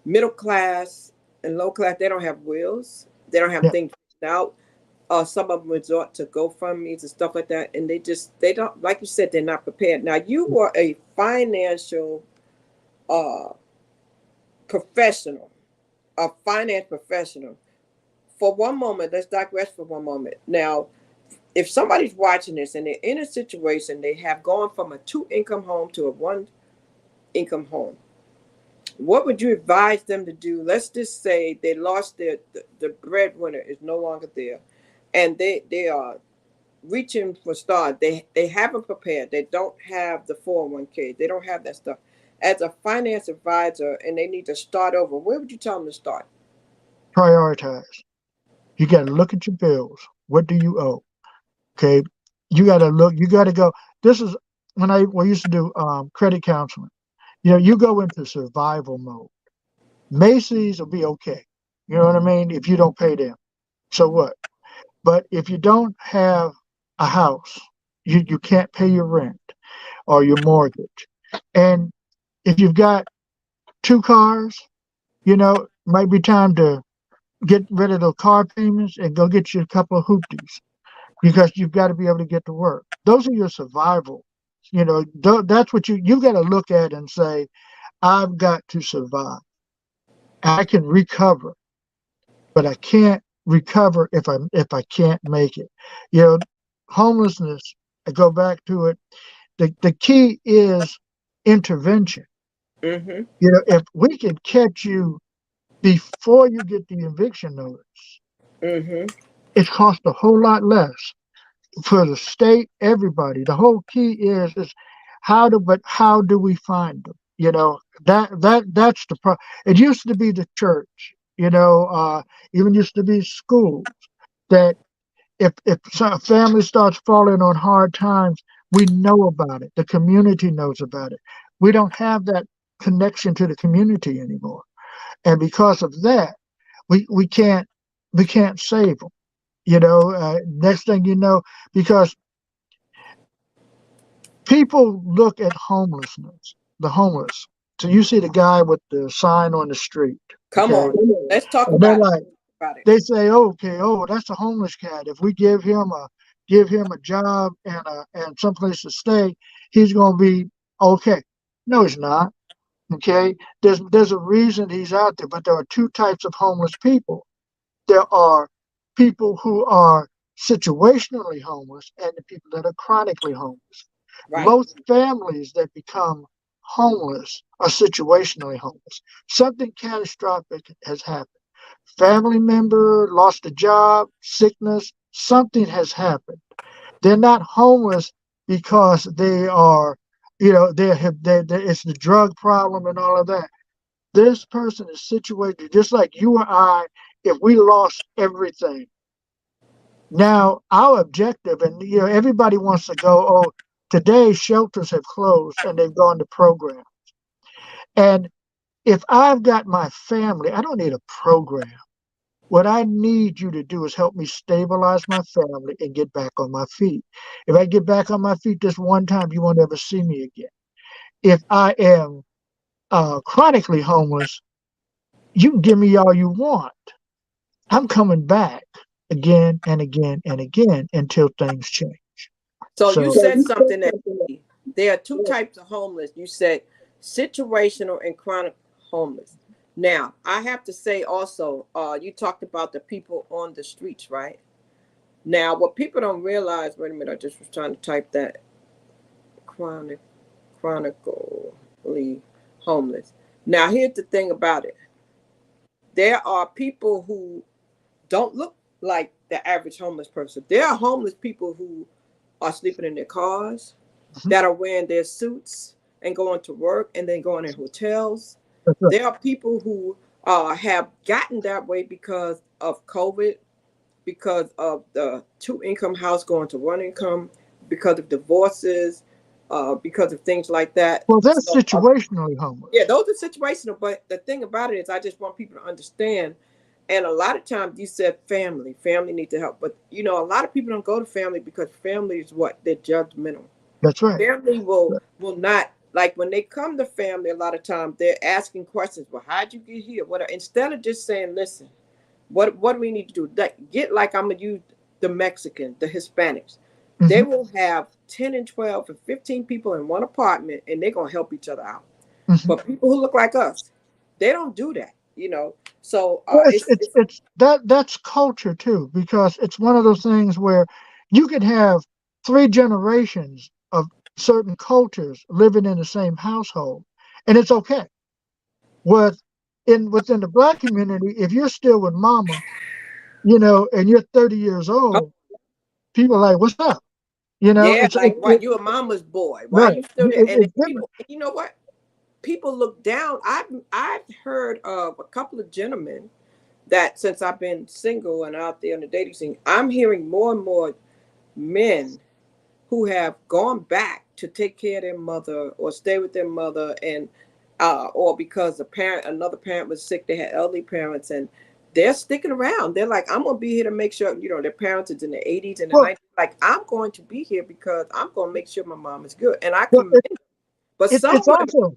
middle class and low class, they don't have wills. They don't have yeah, things written out. Some of them resort to GoFundMe's and stuff like that, and they don't, like you said, they're not prepared. Now, you were a financial uh, professional, a finance professional. For one moment, let's digress for one moment. Now, if somebody's watching this and they're in a situation, they have gone from a two-income home to a one-income home, what would you advise them to do? Let's just say they lost the breadwinner is no longer there, and they are reaching for start. They haven't prepared. They don't have the 401k. They don't have that stuff. As a finance advisor, and they need to start over, where would you tell them to start? prioritize. You got to look at your bills. What do you owe? Okay. You got to look, you got to go. This is when we used to do credit counseling. You go into survival mode. Macy's will be okay. You know what I mean? If you don't pay them. So what? But if you don't have a house, you can't pay your rent or your mortgage. And if you've got two cars, might be time to get rid of the car payments and go get you a couple of hoopties because you've got to be able to get to work. Those are your survival. That's what you've got to look at and say, I've got to survive. I can recover, but I can't recover if I can't make it. You know, homelessness. I go back to it. The key is intervention. Mm-hmm. If we could catch you before you get the eviction notice, Mm-hmm. it costs a whole lot less for the state, everybody. The whole key is how do we find them? That's the problem. It used to be the church, even used to be schools that if a family starts falling on hard times, we know about it. The community knows about it. We don't have that connection to the community anymore, and because of that, we can't save them. Next thing you know, because people look at homelessness, the homeless. So you see the guy with the sign on the street, Come okay? on, let's talk And they're about it. like, About it. they say, oh, okay, oh, that's a homeless cat. If we give him a job and someplace to stay, he's gonna be okay. No, he's not. Okay. There's a reason he's out there, but there are two types of homeless people. There are people who are situationally homeless and the people that are chronically homeless. Right. Most families that become homeless are situationally homeless. Something catastrophic has happened. Family member lost a job, sickness, something has happened. They're not homeless because they are, it's the drug problem and all of that. This person is situated just like you or I if we lost everything. Now, our objective, and everybody wants to go, oh, today shelters have closed and they've gone to program. And if I've got my family, I don't need a program. What I need you to do is help me stabilize my family and get back on my feet. If I get back on my feet this one time, you won't ever see me again. If I am chronically homeless, you can give me all you want. I'm coming back again and again and again until things change. So you So, said something that there are two types of homeless. You said situational and chronic homeless. Now, I have to say also, you talked about the people on the streets, right? Now, what people don't realize, wait a minute, I just was trying to type that chronic, chronically homeless. Now, here's the thing about it. There are people who don't look like the average homeless person. There are homeless people who are sleeping in their cars, mhm, that are wearing their suits and going to work and then going in hotels. that's right. There are people who have gotten that way because of COVID, because of the two income house going to one income, because of divorces, because of things like that. Well, that's So, situationally yeah, homeless. those are situational. But the thing about it is, I just want people to understand. And a lot of times you said family need to help. But, a lot of people don't go to family because family is what? They're judgmental. That's right. Family will not, like when they come to family, a lot of times they're asking questions. Well, how'd you get here? What instead of just saying, listen, what do we need to do? Get, like, I'm gonna use the Mexican, the Hispanics. They Hmm. will have 10 and 12 and 15 people in one apartment and they're gonna help each other out. Hmm. But people who look like us, they don't do that. So Well, it's it's that's culture too, because it's one of those things where you could have three generations of certain cultures living in the same household, and it's okay. With within the black community, if you're still with mama, and you're 30 years oh, old, people are like, "What's up?" yeah, It's like, what, you a mama's boy? Why are right. you still there? And then It's different. people, you know what? People look down. I've heard of a couple of gentlemen that, since I've been single and out there on the dating scene, I'm hearing more and more men who have gone back to take care of their mother or stay with their mother, and or because another parent was sick, they had elderly parents, and they're sticking around. They're like, I'm gonna be here to make sure, their parents is in the 80s and the Well, 90s. Like, I'm going to be here because I'm gonna make sure my mom is good, and I well, commend them. But some it's women, also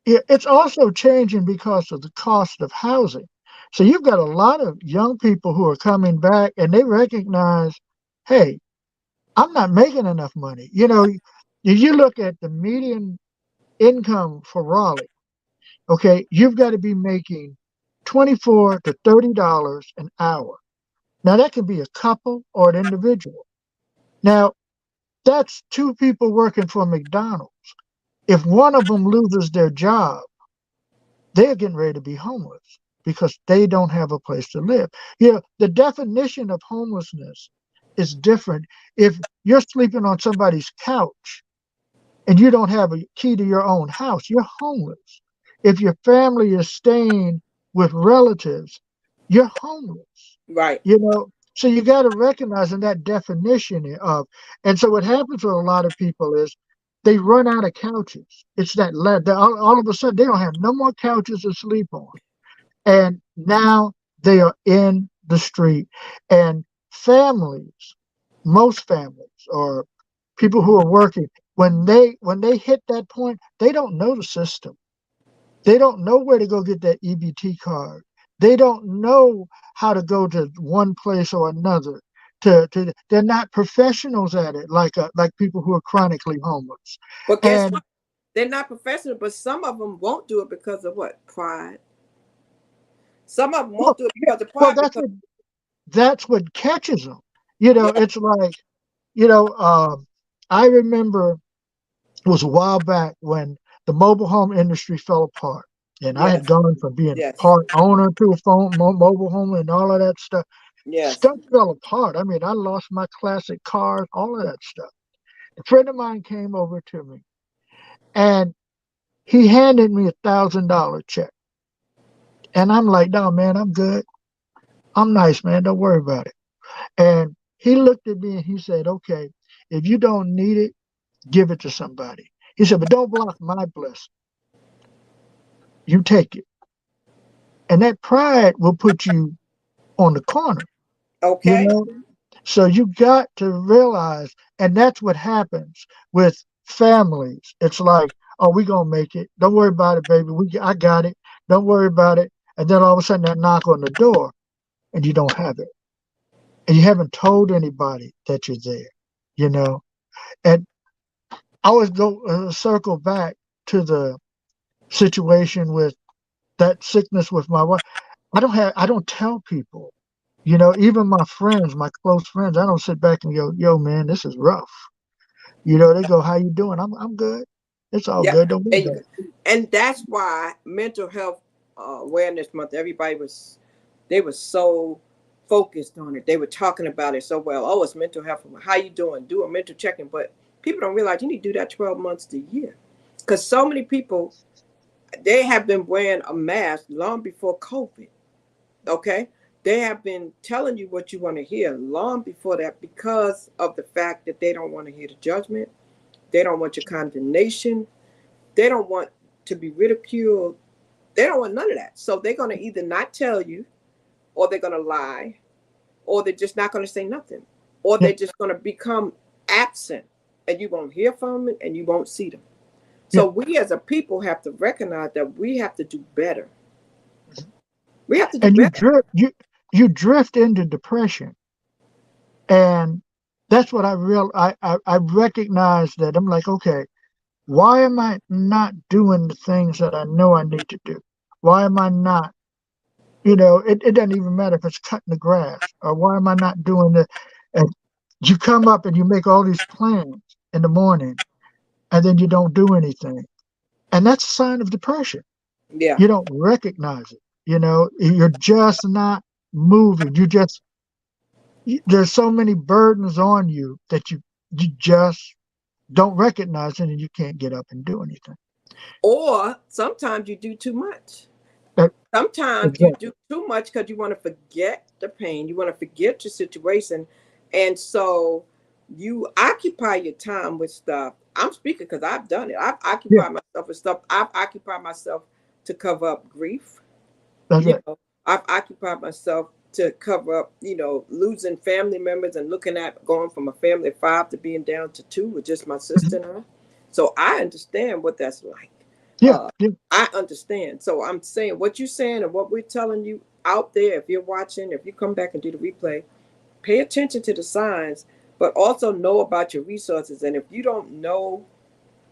it's also changing because of the cost of housing. So you've got a lot of young people who are coming back and they recognize, hey, I'm not making enough money. You look at the median income for Raleigh, okay, you've got to be making 24 to $30 an hour. Now that can be a couple or an individual. Now that's two people working for McDonald's. If one of them loses their job, they're getting ready to be homeless because they don't have a place to live. The definition of homelessness is different. If you're sleeping on somebody's couch and you don't have a key to your own house, you're homeless. If your family is staying with relatives, you're homeless. right, So you got to recognize in that definition of, and so what happens with a lot of people is they run out of couches. It's all of a sudden they don't have no more couches to sleep on, and now they are in the street. And families, most families, or people who are working, when they hit that point, they don't know the system. They don't know where to go get that EBT card. They don't know how to go to one place or another. They're not professionals at it like people who are chronically homeless. but guess And what? They're not professional, but some of them won't do it because of what? Pride. Some of them well, won't do it because of well, pride because, that's what catches them. yeah, It's like you know. I remember it was a while back when the mobile home industry fell apart, and I had yes, gone from being yes, part owner to a mobile home and all of that stuff. Yes. Stuff fell apart. I mean, I lost my classic cars, all of that stuff. A friend of mine came over to me and he handed me $1,000 check. And I'm like, no, man, I'm good. I'm nice, man. Don't worry about it. And he looked at me and he said, okay, if you don't need it, give it to somebody. He said, but don't block my blessing. You take it. And that pride will put you on the corner, you Okay. know? So you got to realize, and that's what happens with families. It's like, oh, we gonna make it. Don't worry about it, baby. I got it. Don't worry about it. And then all of a sudden, that knock on the door, and you don't have it, and you haven't told anybody that you're there. You know, and I always go circle back to the situation with that sickness with my wife. I don't tell people. You know, even my friends, my close friends, I don't sit back and go, yo, man, this is rough. You know, they go, how you doing? I'm good. It's all Yeah. good. Don't worry And, about it. and that's why mental health awareness month, everybody was, they were so focused on it. They were talking about it so well. Oh, it's mental health. How you doing? Do a mental check-in. But people don't realize you need to do that 12 months to a year. Because so many people, they have been wearing a mask long before COVID. Okay. They have been telling you what you want to hear long before that because of the fact that they don't want to hear the judgment. They don't want your condemnation. They don't want to be ridiculed. They don't want none of that. So they're going to either not tell you, or they're going to lie, or they're just not going to say nothing, or Yeah, they're just going to become absent and you won't hear from them and you won't see them. yeah. So we as a people have to recognize that we have to do better. We have to do And better. you drift into depression. And that's what I recognize that I'm like, okay, why am I not doing the things that I know I need to do? Why am I not, it doesn't even matter if it's cutting the grass or why am I not doing the, and you come up and you make all these plans in the morning and then you don't do anything. And that's a sign of depression. Yeah. You don't recognize it. You're just not moving. There's so many burdens on you that you just don't recognize it and you can't get up and do anything. Or sometimes you do too much. That, Sometimes you exactly. do too much because you want to forget the pain, you want to forget your situation, and so you occupy your time with stuff. I'm speaking because I've done it. I've Yeah, occupied myself with stuff. I've occupied myself to cover up grief. that's You right. know, I've occupied myself to cover up, losing family members and looking at going from a family of five to being down to two with just my sister Mhm. and I. So I understand what that's like. Yeah, Uh, yeah, I understand. So I'm saying what you're saying and what we're telling you out there. If you're watching, if you come back and do the replay, pay attention to the signs, but also know about your resources. And if you don't know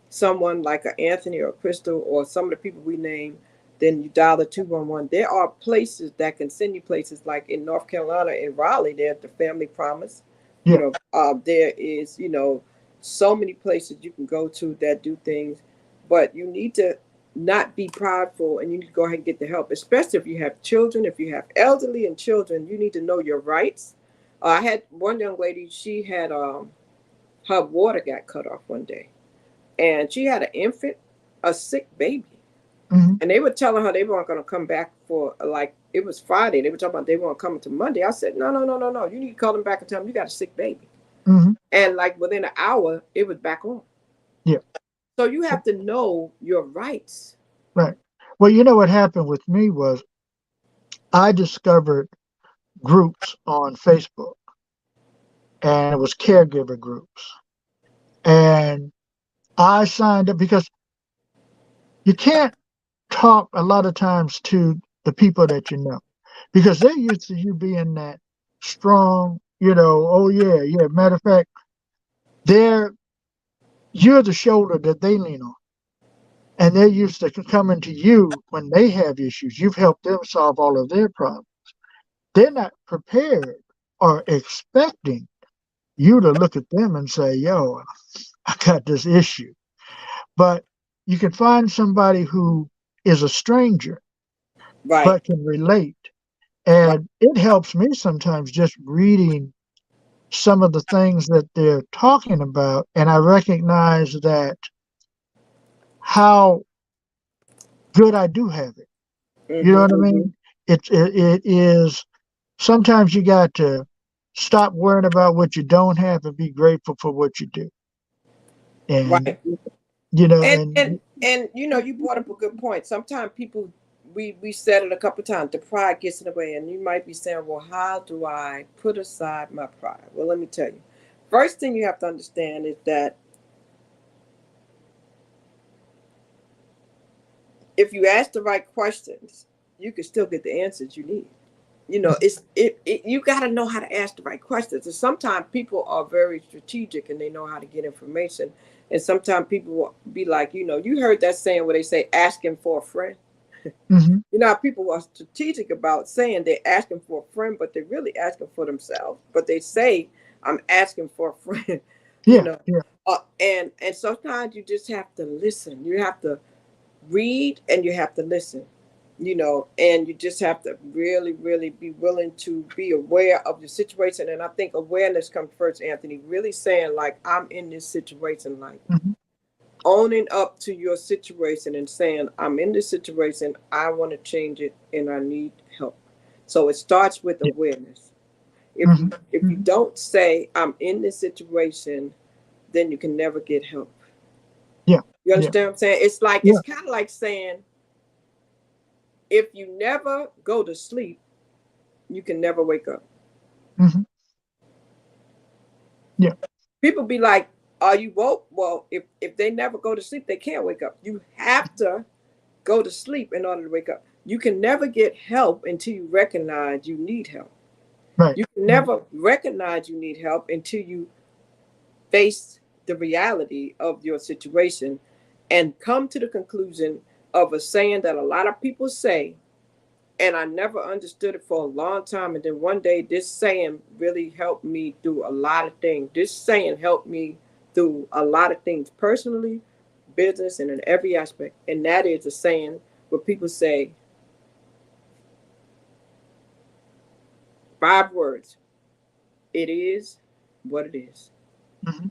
someone like an Anthony or a Crystal or some of the people we name, then you dial the 211. There are places that can send you places like in North Carolina, in Raleigh, there's the Family Promise. yeah. There is, so many places you can go to that do things, but you need to not be prideful and you need to go ahead and get the help, especially if you have children. If you have elderly and children, you need to know your rights. I had one young lady, she had her water got cut off one day and she had an infant, a sick baby. Hmm. And they were telling her they weren't going to come back for like it was Friday. They were talking about they weren't coming to Monday. I said, no, no, no, no, no. You need to call them back and tell them you got a sick baby. Hmm. And like within an hour, it was back on. Yeah, So you have to know your rights. right. Well, you know what happened with me was I discovered groups on Facebook, and it was caregiver groups. And I signed up because you can't talk a lot of times to the people that you know because they're used to you being that strong, oh yeah, yeah. Matter of fact, they're you're the shoulder that they lean on. And they're used to coming to you when they have issues. You've helped them solve all of their problems. They're not prepared or expecting you to look at them and say, yo, I got this issue. But you can find somebody who is a stranger Right. but can relate. Right. And it helps me sometimes just reading some of the things that they're talking about. And I recognize that how good I do have it. You know Mm-hmm. what I mean? It is sometimes you got to stop worrying about what you don't have and be grateful for what you do. And Right. you know, And and you brought up a good point. Sometimes people, we said it a couple of times, the pride gets in the way, and you might be saying, well, how do I put aside my pride? Well, let me tell you. First thing you have to understand is that if you ask the right questions, you can still get the answers you need. You got to know how to ask the right questions. And sometimes people are very strategic and they know how to get information. And sometimes people will be like, you heard that saying where they say asking for a friend. mhm, You know how people are strategic about saying they're asking for a friend, but they're really asking for themselves. But they say, I'm asking for a friend, you yeah, know. yeah, And sometimes you just have to listen. You have to read and you have to listen, and you just have to really, really be willing to be aware of your situation. And I think awareness comes first, Anthony. Really saying, like, I'm in this situation, like, mhm, owning up to your situation and saying, I'm in this situation, I want to change it, and I need help. So it starts with yeah, awareness. If you mhm, if you mhm, don't say I'm in this situation, then you can never get help. yeah, You yeah, understand what I'm saying? It's like yeah, it's kind of like saying if you never go to sleep, you can never wake up. mhm, yeah, People be like, are you woke? Well, if they never go to sleep, they can't wake up. You have to go to sleep in order to wake up. You can never get help until you recognize you need help. right, You can right, never recognize you need help until you face the reality of your situation and come to the conclusion of a saying that a lot of people say, and I never understood it for a long time. And then one day, this saying really helped me through a lot of things. This saying helped me through a lot of things personally, business, and in every aspect. And that is a saying where people say 5 words: it is what it is. mhm,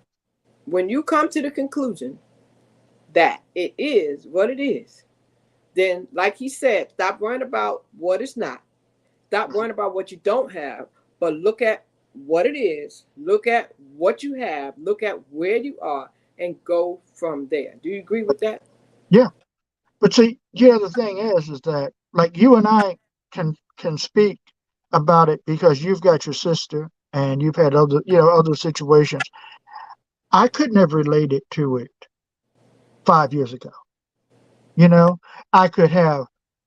When you come to the conclusion that it is what it is, then, like he said, stop worrying about what it's not. Stop worrying about what you don't have, but look at what it is. Look at what you have. Look at where you are and go from there. Do you agree with that? yeah. But see, yeah, the thing is that like you and I can speak about it because you've got your sister and you've had other other situations. I couldn't have related to it 5 years ago. You know, I could have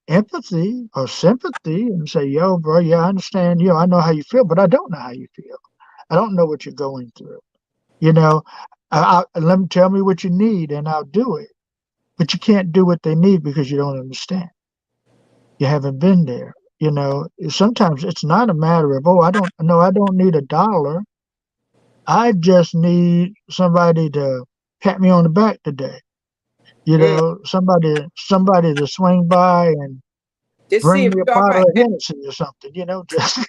empathy or sympathy and say, yo, bro, yeah, I understand. I know how you feel, but I don't know how you feel. I don't know what you're going through. You know, let me tell me what you need and I'll do it. But you can't do what they need because you don't understand. You haven't been there. Sometimes it's not a matter of, oh, I don't know, I don't need $1. I just need somebody to pat me on the back today. Mm. Somebody to swing by and Just see bring if me a you're all bottle right. of Hennessy or something, just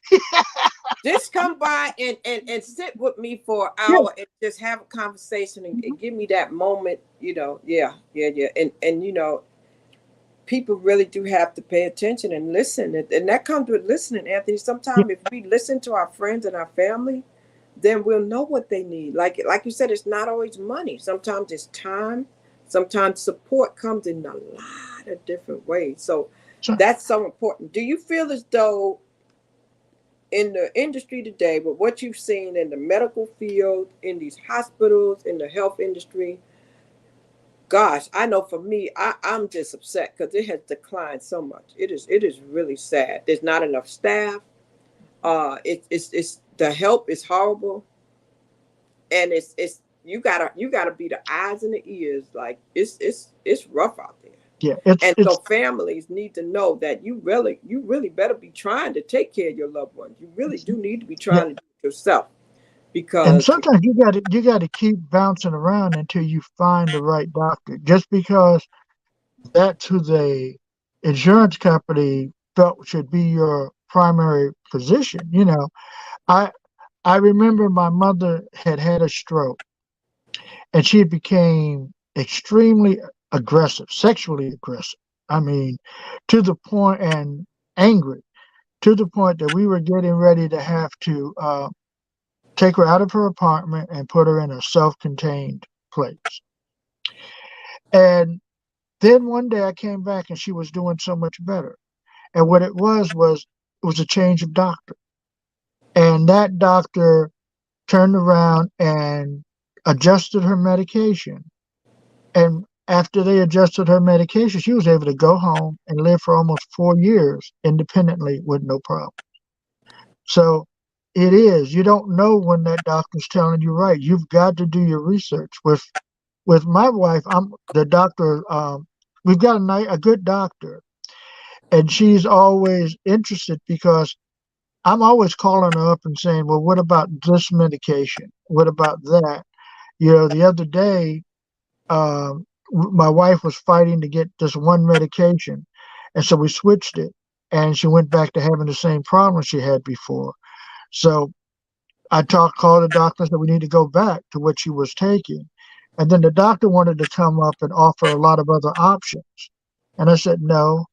Just come by and sit with me for an yeah. hour and just have a conversation and give me that moment. Yeah, yeah, yeah. And people really do have to pay attention and listen. And that comes with listening, Anthony. Yeah, Sometimes if we listen to our friends and our family, then we'll know what they need. Like you said, it's not always money. Sometimes it's time. Sometimes support comes in a lot of different ways. So so, that's so important. Do you feel as though in the industry today, with what you've seen in the medical field, in these hospitals, in the health industry, gosh, I know for me, I'm just upset because it has declined so much. It is really sad. There's not enough staff. It's the help is horrible, and it's you gotta be the eyes and the ears. Like it's rough out there. yeah, it's And it's so families need to know that you really better be trying to take care of your loved ones. You really do need to be yeah. trying to do it yourself And because sometimes you got to keep bouncing around until you find the right doctor. Just because that's who the insurance company felt should be your primary physician. I I remember my mother had had a stroke, and she became extremely aggressive, sexually aggressive. I mean, to the point, and angry, to the point that we were getting ready to have to take her out of her apartment and put her in a self-contained place. And then one day I came back and she was doing so much better. And what it was a change of doctor. And that doctor turned around and adjusted her medication. And after they adjusted her medication, she was able to go home and live for almost 4 years independently with no problem. So it is. You don't know when that doctor's telling you right. You've got to do your research. With my wife, I'm the doctor. We've got a good doctor, and she's always interested because I'm always calling her up and saying, "Well, what about this medication? What about that?" The other day, my wife was fighting to get this one medication, and so we switched it, and she went back to having the same problem she had before. So called the doctor and said we need to go back to what she was taking. And then the doctor wanted to come up and offer a lot of other options. And I said, no,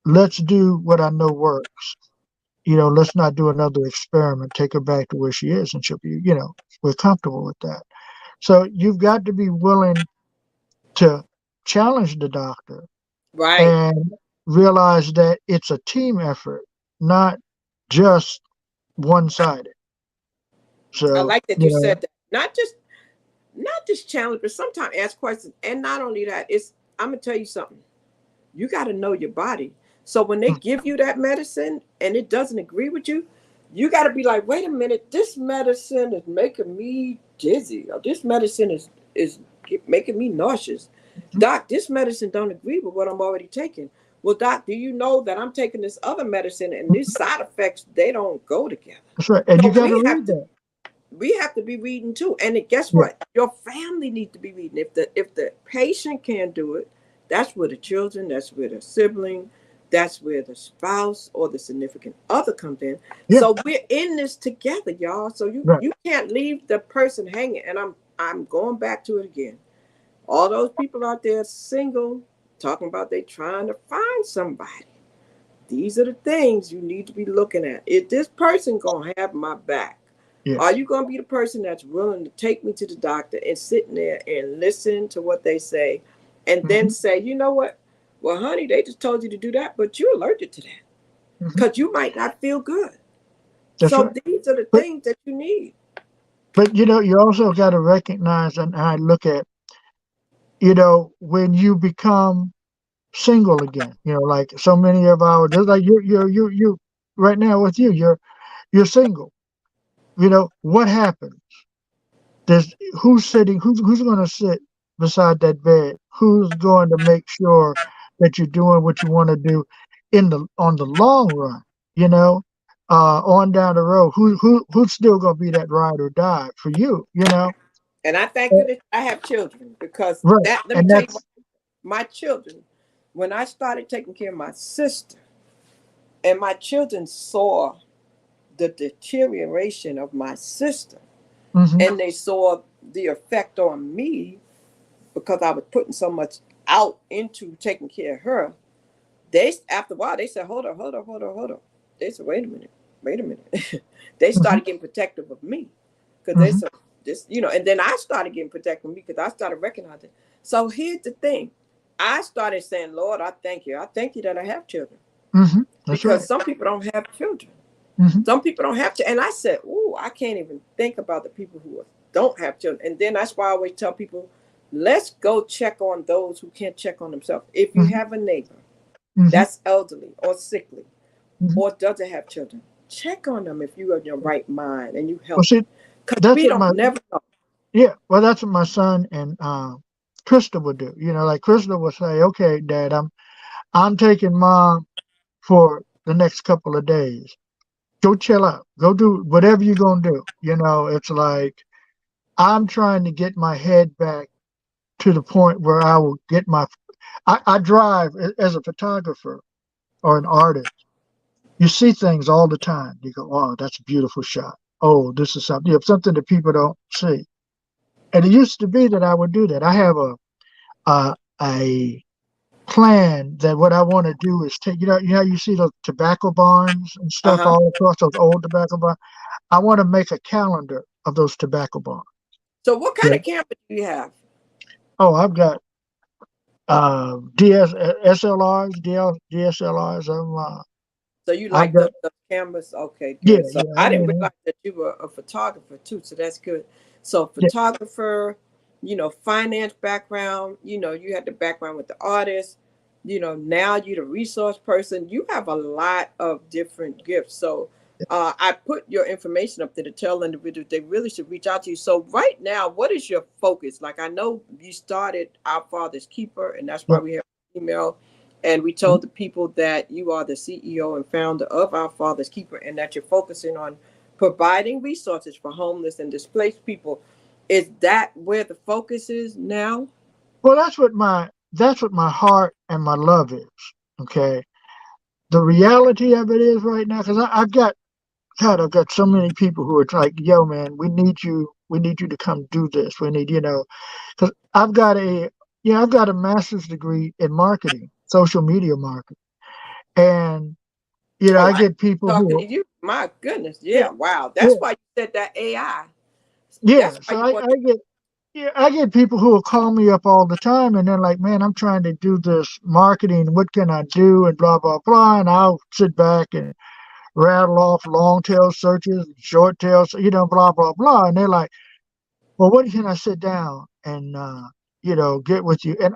let's do what I know works. Let's not do another experiment. Take her back to where she is and she'll be, we're comfortable with that. So you've got to be willing to challenge the doctor Right. and realize that it's a team effort, not just one sided. I So, like that you said that. Not just challenge, but sometimes ask questions. And not only that, it's I'm gonna tell you something. You got to know your body. So when they give you that medicine and it doesn't agree with you, you got to be like, wait a minute, this medicine is making me dizzy, or this medicine is making me nauseous. Doc, this medicine don't agree with what I'm already taking. Well, doc, do you know that I'm taking this other medicine and these side effects they don't go together? that's right. And you So got to read that. we have to be reading too. And guess Yeah. what? Your family needs to be reading. If the patient can't do it, that's where the children, that's where the sibling, that's where the spouse or the significant other comes in. Yeah. So we're in this together, y'all. So you Right. you can't leave the person hanging. And I'm going back to it again. All those people out there single, talking about they trying to find somebody. These are the things you need to be looking at. Is this person gonna have my back? Are Yes. you gonna be the person that's willing to take me to the doctor and sitting there and listen to what they say, and then Hmm. say, you know what? Well, honey, they just told you to do that, but you're allergic to that Hmm. because you might not feel good. That's So right. these are the But things that you need. you also got to recognize, and I look at, when you become single again, like so many of our, just like you right now with you, you're single. What happened? There's who's going to sit beside that bed? Who's going to make sure that you're doing what you want to do on the long run? You know, on down the road, who's still going to be that ride or die for you? And I thank Uh, goodness I have children because right? that. Let me And tell you, that's my children. When I started taking care of my sister, and my children saw the deterioration of my sister, hmm and they saw the effect on me because I was putting so much out into taking care of her. They After a while they said, "Hold on, hold on, hold on, hold on." They said, wait a minute." They hmm started getting protective of me because they hmm said this, and then I started getting protective of me because I started recognizing. So here's the thing: I started saying, "Lord, I thank you that I have children That's because right. some people don't have children." Hmm. Some people don't have to. And I said, "Ooh, I can't even think about the people who don't have children." And then that's why I always tell people, let's go check on those who can't check on themselves. If you Hmm. have a neighbor Hmm. that's elderly or sickly Hmm. or doesn't have children, check on them if you're in your right mind and you Well, healthy. see, Because that's we what don't my never know. yeah. Well, that's what my son and Krista would do. Like Krista would say, "Okay, Dad, I'm taking Mom for the next couple of days. Go chill out. Go do whatever you're gonna do." It's like I'm trying to get my head back to the point where I will I drive as a photographer or an artist. you see things all the time. You go, oh, that's a beautiful shot. Oh, this is something, something that people don't see. And it used to be that I would do that. I have a plan that what I want to do is take, you see those tobacco barns and stuff Uh-huh. all across those old tobacco barns. I want to make a calendar of those tobacco barns. So what kind Yeah. of camera do you have? Oh, I've got DS SLRs, DSLRs. So you I've like got the cameras? Okay, yeah, good. So yeah. I I didn't mean, realize that you were a photographer too. So that's good. So yeah, photographer, finance background. You had the background with the artist. Now you're the resource person. You have a lot of different gifts. So I put your information up there to tell individuals they really should reach out to you. So right now, what is your focus? Like I know you started Our Father's Keeper, and that's yeah. why we have email. And we told the people that you are the CEO and founder of Our Father's Keeper and that you're focusing on providing resources for homeless and displaced people. Is that where the focus is now? Well, that's what my heart and my love is. Okay. The reality of it is right now, because I've got God, I've got so many people who are like, yo, man, we need you to come do this. We need, because I've got a master's degree in marketing, social media marketing. And, Oh, I I get people talking who to you. My goodness. yeah, Yeah. Wow. yeah, That's why you said that AI. yeah. That's why So you I, want I get, yeah, I get people who will call me up all the time and they're like, man, I'm trying to do this marketing. What can I do? And blah, blah, blah. And I'll sit back and rattle off long tail searches, short tails, blah, blah, blah. And they're like, well, when can I sit down and, get with you? And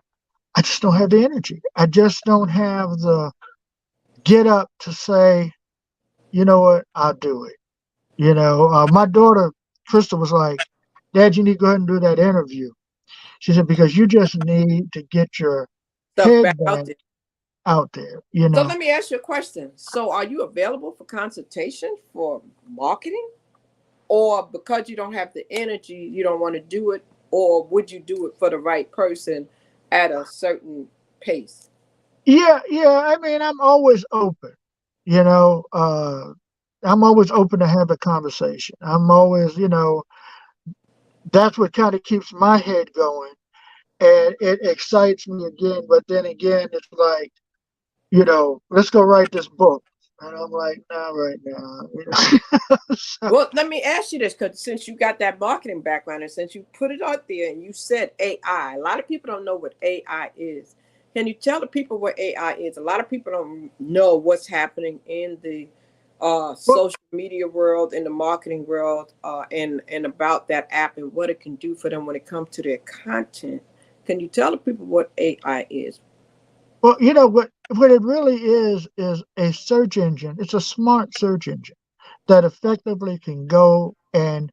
I just don't have the energy. I just don't have the get up to say, you know what, I'll do it. My daughter, Crystal, was like, Dad, you need to go ahead and do that interview. She said, because you just need to get your stuff head back back out there. out there. So let me ask you a question. So are you available for consultation for marketing? Or because you don't have the energy, you don't want to do it? Or would you do it for the right person at a certain pace? Yeah, yeah. I mean, I'm always open. You know, uh, I'm always open to have a conversation. I'm always, that's what kind of keeps my head going, and it excites me again. But then again, it's like, let's go write this book, and I'm like, not right now. So, Well, let me ask you this, because since you got that marketing background and since you put it out there and you said AI, a lot of people don't know what AI is. Can you tell the people what AI is? A lot of people don't know what's happening in the well, social media world, in the marketing world, and about that app and what it can do for them when it comes to their content. Can you tell the people what AI is? what it really is a search engine. It's a smart search engine that effectively can go and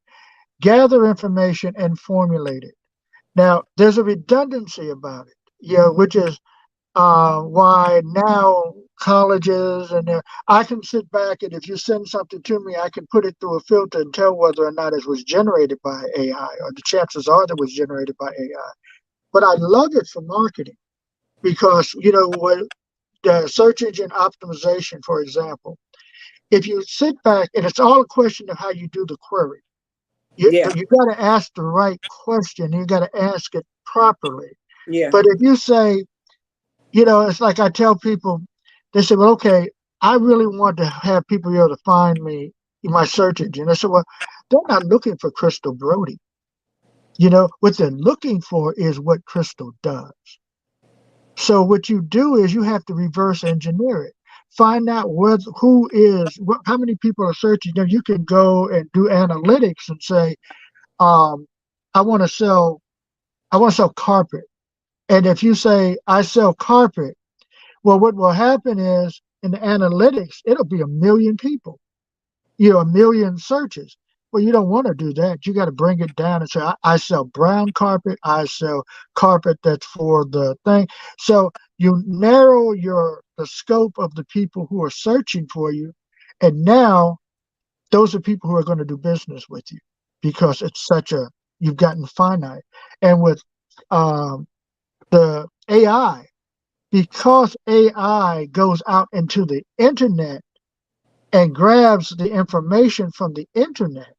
gather information and formulate it. Now, there's a redundancy about it, which is why now colleges and I can sit back and if you send something to me, I can put it through a filter and tell whether or not it was generated by AI or the chances are that it was generated by AI. But I love it for marketing because, what the search engine optimization, for example, if you sit back and it's all a question of how you do the query. Yeah, You got to ask the right question. You got to ask it properly. yeah. But if you say, it's like I tell people, they say, well, okay, I really want to have people be able to find me in my search engine. I said, well, they're not looking for Crystal Brody. What they're looking for is what Crystal does. So what you do is you have to reverse engineer it. Find out how many people are searching. You can go and do analytics and say, um, I want to sell, I want to sell carpet. And if you say I sell carpet, well, what will happen is in the analytics, it'll be a million people, a million searches. Well, you don't want to do that. You got to bring it down and say, I sell brown carpet. I sell carpet that's for the thing. So you narrow the scope of the people who are searching for you. And now those are people who are going to do business with you because you've gotten finite. And with um, the AI, because AI goes out into the internet, and grabs the information from the internet,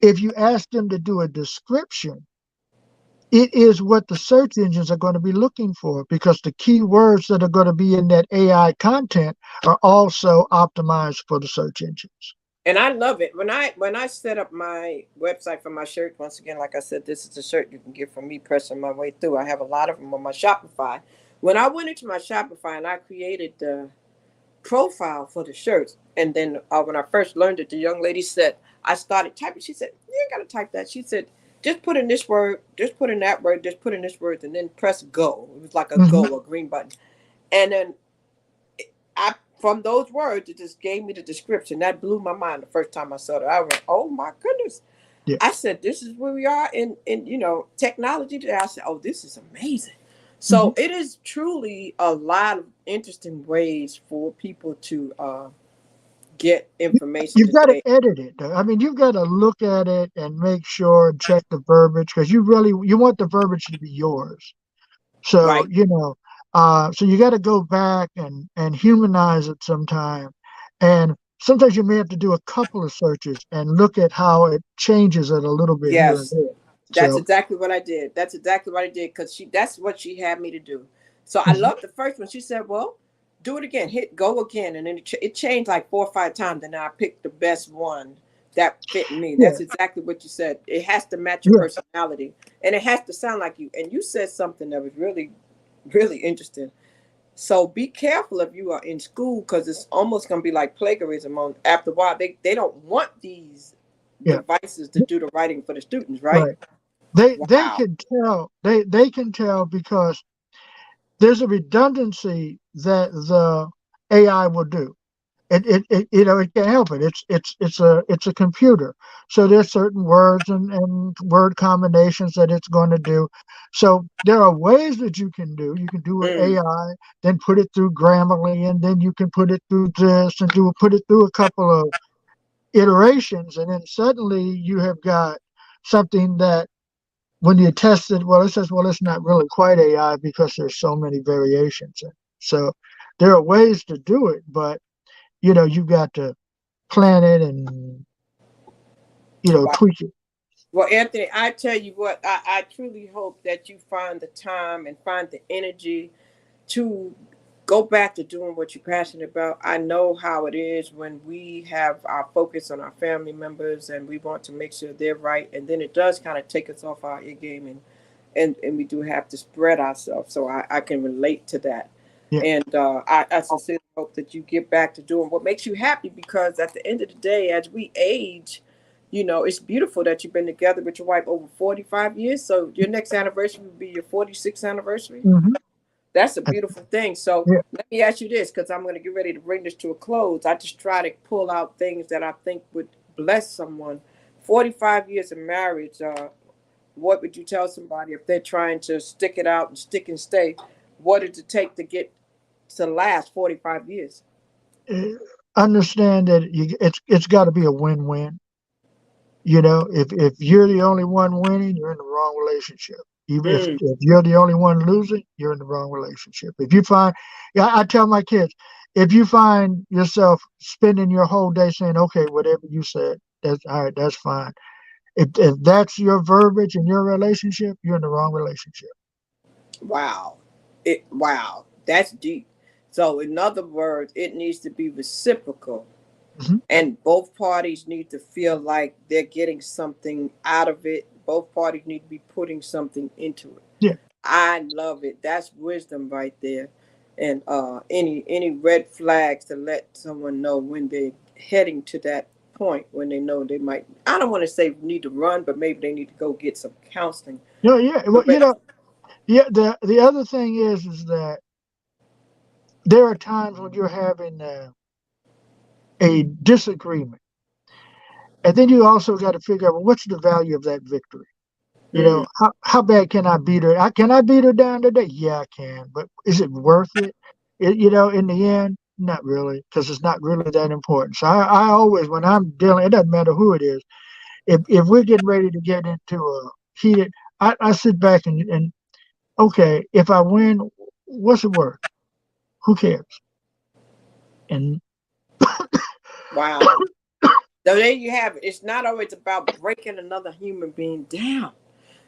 if you ask them to do a description, it is what the search engines are going to be looking for, because the keywords that are going to be in that AI content are also optimized for the search engines. And I love it. When I set up my website for my shirt, once again, like I said, this is a shirt you can get from me pressing my way through. I have a lot of them on my Shopify. When I went into my Shopify and I created the profile for the shirts, and then when I first learned it, the young lady said, I started typing. She said, "You ain't gotta type that." She said, "Just put in this word, just put in that word, just put in this word, and then press go." It was like a Hmm. go, a green button. And then I from those words, it just gave me the description. That blew my mind the first time I saw it. I went, "Oh my goodness!" Yeah. I said, "This is where we are in technology today." I said, "Oh, this is amazing." Hmm. So it is truly a lot of interesting ways for people to get information You've got to today. edit it. I mean, you've got to look at it and make sure, check the verbiage, because you want the verbiage to be yours. So, Right. so you got to go back and humanize it sometime. And sometimes you may have to do a couple of searches and look at how it changes it a little bit here and Yes. there. That's So, exactly what I did. That's exactly what I did because that's what she had me to do. So I mhm, loved the first one. She said, "Well, do it again. Hit go again," and then it changed like 4 or 5 times. And I picked the best one that fit me. yeah, That's exactly what you said. It has to match your yeah, personality, and it has to sound like you. And you said something that was really, really interesting. So be careful if you are in school because it's almost going to be like plagiarism. On after a while, they don't want these yeah, devices to do the writing for the students, right? right. They Wow. can tell. They can tell because there's a redundancy that the AI will do. It can't help it. It's a computer. So there's certain words and word combinations that it's going to do. So there are ways that you can do. You can do it Mm, AI, then put it through Grammarly, and then you can put it through this and put it through a couple of iterations, and then suddenly you have got something that when you test it, well, it says, well, it's not really quite AI because there's so many variations. So there are ways to do it, but you've got to plan it and wow. tweak it. Well, Anthony, I tell you what, I truly hope that you find the time and find the energy to go back to doing what you're passionate about. I know how it is when we have our focus on our family members and we want to make sure they're right, and then it does kind of take us off our ear game, and we do have to spread ourselves. So I can relate to that. Yeah. And I sincerely hope that you get back to doing what makes you happy because at the end of the day, as we age, it's beautiful that you've been together with your wife over 45 years. So your next anniversary will be your 46th anniversary. Hmm. That's a beautiful thing. So Yeah. let me ask you this because I'm going to get ready to bring this to a close. I just try to pull out things that I think would bless someone. 45 years of marriage, what would you tell somebody if they're trying to stick it out and stick and stay? What does it take to get to last 45 years? Uh, Understand that it's got to be a win-win. If you're the only one winning, you're in the wrong relationship. Even if, Mm, if you're the only one losing, you're in the wrong relationship. If you find, yeah, I tell my kids, if you find yourself spending your whole day saying, okay, whatever you said, that's all right, that's fine. If that's your verbiage in your relationship, you're in the wrong relationship. wow. Wow. That's deep. So in other words, it needs to be reciprocal. Hmm. And both parties need to feel like they're getting something out of it. Both parties need to be putting something into it. Yeah. I love it. That's wisdom right there. And any red flags to let someone know when they're heading to that point when they know they might. I don't want to say need to run, but maybe they need to go get some counseling. Yeah. Well, yeah. The other thing is that there are times when you're having a disagreement, and then you also got to figure out, well, what's the value of that victory. Mm, How bad can I beat her? Can I beat her down today? Yeah, I can. But is it worth it? In the end, not really, because it's not really that important. So I always, when I'm dealing, it doesn't matter who it is. If we're getting ready to get into a heated, I sit back and okay, if I win, what's it worth? Who cares? And Wow. So there you have it. It's not always about breaking another human being down.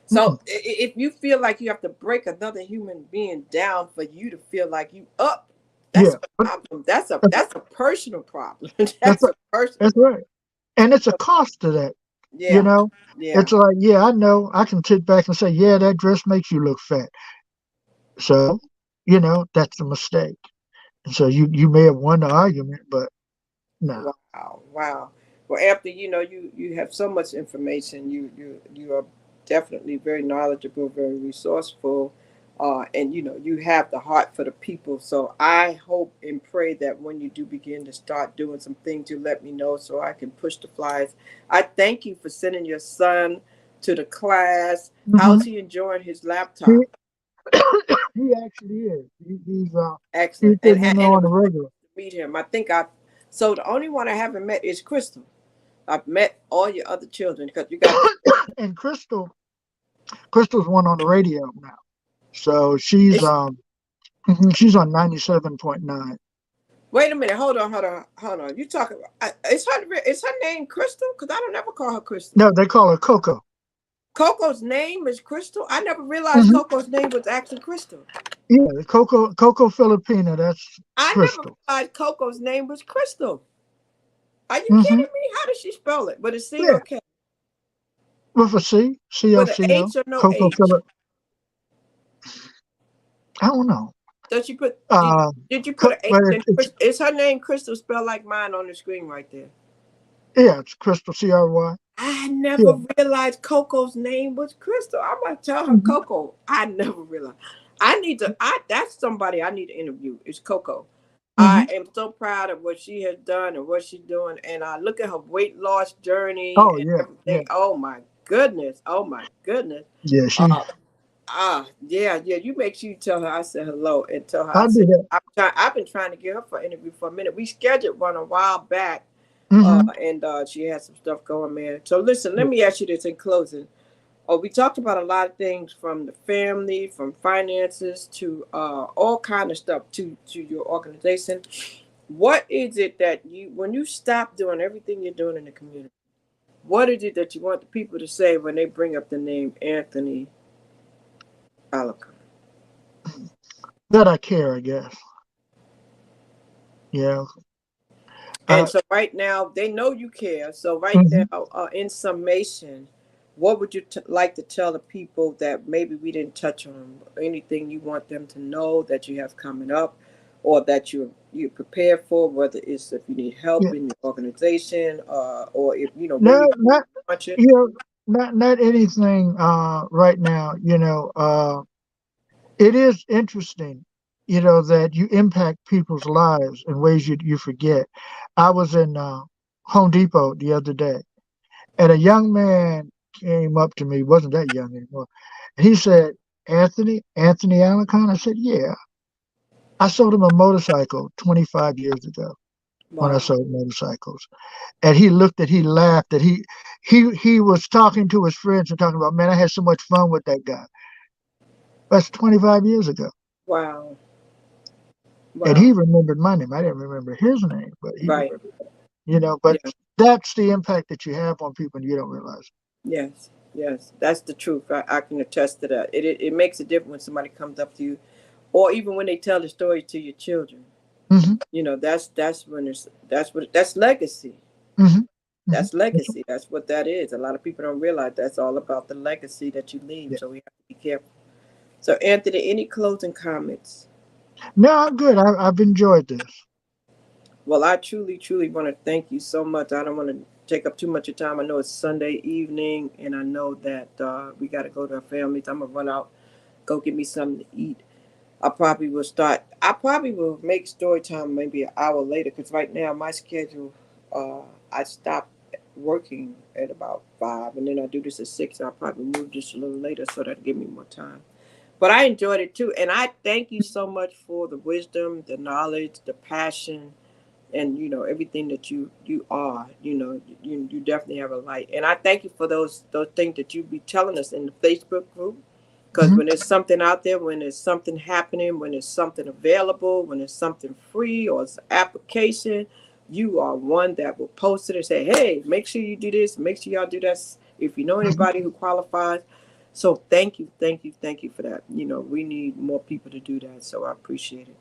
So Mm-mm. if you feel like you have to break another human being down for you to feel like you up, that's Yeah, a problem. That's a that's, that's a personal problem. that's, That's a personal that's right. And it's a cost to that. You yeah. know, Yeah. it's like, yeah, I know I can sit back and say, yeah, that dress makes you look fat. So, that's a mistake. And so you may have won the argument, but no. Wow, wow. Well, after you have so much information. You are definitely very knowledgeable, very resourceful, and you have the heart for the people. So I hope and pray that when you do begin to start doing some things, you let me know so I can push the flies. I thank you for sending your son to the class. How's Hmm. he enjoying his He laptop? he actually is. He's Excellent, sitting in there and it on the was great regular. to meet him. I think I. So the only one I haven't met is Crystal. I've met all your other children because you got. And Crystal's one on the radio now. So she's It's, she's on 97.9. wait a minute, hold on. You talking? Is her name Crystal? Because I don't ever call her Crystal. No, they call her Coco. Coco's name is Crystal. I never realized Hmm. Coco's name was actually Crystal. Yeah, the Coco Filipina. That's I never Crystal. realized Coco's name was Crystal. Are you Hmm. kidding me? How does she spell it? With a C Yeah, or K? with a C, With an COCO, H or no Coco H? Philip. I don't know. Does she put? Um, Did you put an H but in? Is her name Crystal spelled like mine on the screen right there? yeah, it's Crystal, CRY. I Yeah. never realized Coco's name was Crystal. I'm gonna tell her Hmm. Coco. I never realized. I need to. That's somebody I need to interview. Is Coco. I Hmm. am so proud of what she has done and what she's doing. And I look at her weight loss journey Oh and yeah, yeah, everything. Oh my goodness. Oh my goodness. yeah. She, Uh, yeah. You make sure you tell her I said hello and tell her I I do said that. I've been trying to get her for an interview for a minute. We scheduled one a while back, Hmm. and she had some stuff going, man. So listen, let Yeah. me ask you this in closing. We talked about a lot of things from the family, from finances to all kind of stuff to your organization. What is it that when you stop doing everything you're doing in the community, what is it that you want the people to say when they bring up the name Anthony Alacorn? That I care, I guess. Yeah. And Uh, so right now, they know you care. So right mhm. now, in summation, what would you like to tell the people that maybe we didn't touch on? Anything you want them to know that you have coming up, or that you prepare for? Whether it's if you need Yeah. help in your organization, or if No, really not want it. you know, not anything right now. It is interesting, that you impact people's lives in ways you forget. I was in Home Depot the other day, and a young man came up to me, wasn't that young anymore. And he said, Anthony Alacon? I said, yeah. I sold him a motorcycle 25 years ago when I Wow, sold motorcycles. And he laughed, that he was talking to his friends and talking about, man, I had so much fun with that guy. That's 25 years ago. wow, And wow. he remembered my name. I didn't remember his name, but he Right. remembered that. But Yeah. that's the impact that you have on people and you don't realize. Yes. Yes. That's the truth. I can attest to that. It makes a difference when somebody comes up to you, or even when they tell the story to your children. Hmm. That's when that's legacy. Hmm. Hmm. That's legacy. That's what that is. A lot of people don't realize that's all about the legacy that you leave. Yeah. So we have to be careful. So Anthony, any closing comments? No, I'm good. I've enjoyed this. Well, I truly want to thank you so much. I don't want to take up too much of time. I know it's Sunday evening, and I know that we got to go to our families. I'm gonna run out, go get me something to eat. I probably will make story time maybe an hour later because right now my schedule, I stop working at about 5 and then I do this at 6. I'll probably move just a little later so that give me more time. But I enjoyed it too. And I thank you so much for the wisdom, the knowledge, the passion, and everything that you are. You definitely have a light. And I thank you for those things that you be telling us in the Facebook group, because Hmm. when there's something out there, when there's something happening, when there's something available, when there's something free or it's an application, you are one that will post it and say, hey, make sure you do this, make sure y'all do that if you know Mhm. anybody who qualifies. So thank you, thank you, thank you for that. We need more people to do that, so I appreciate it.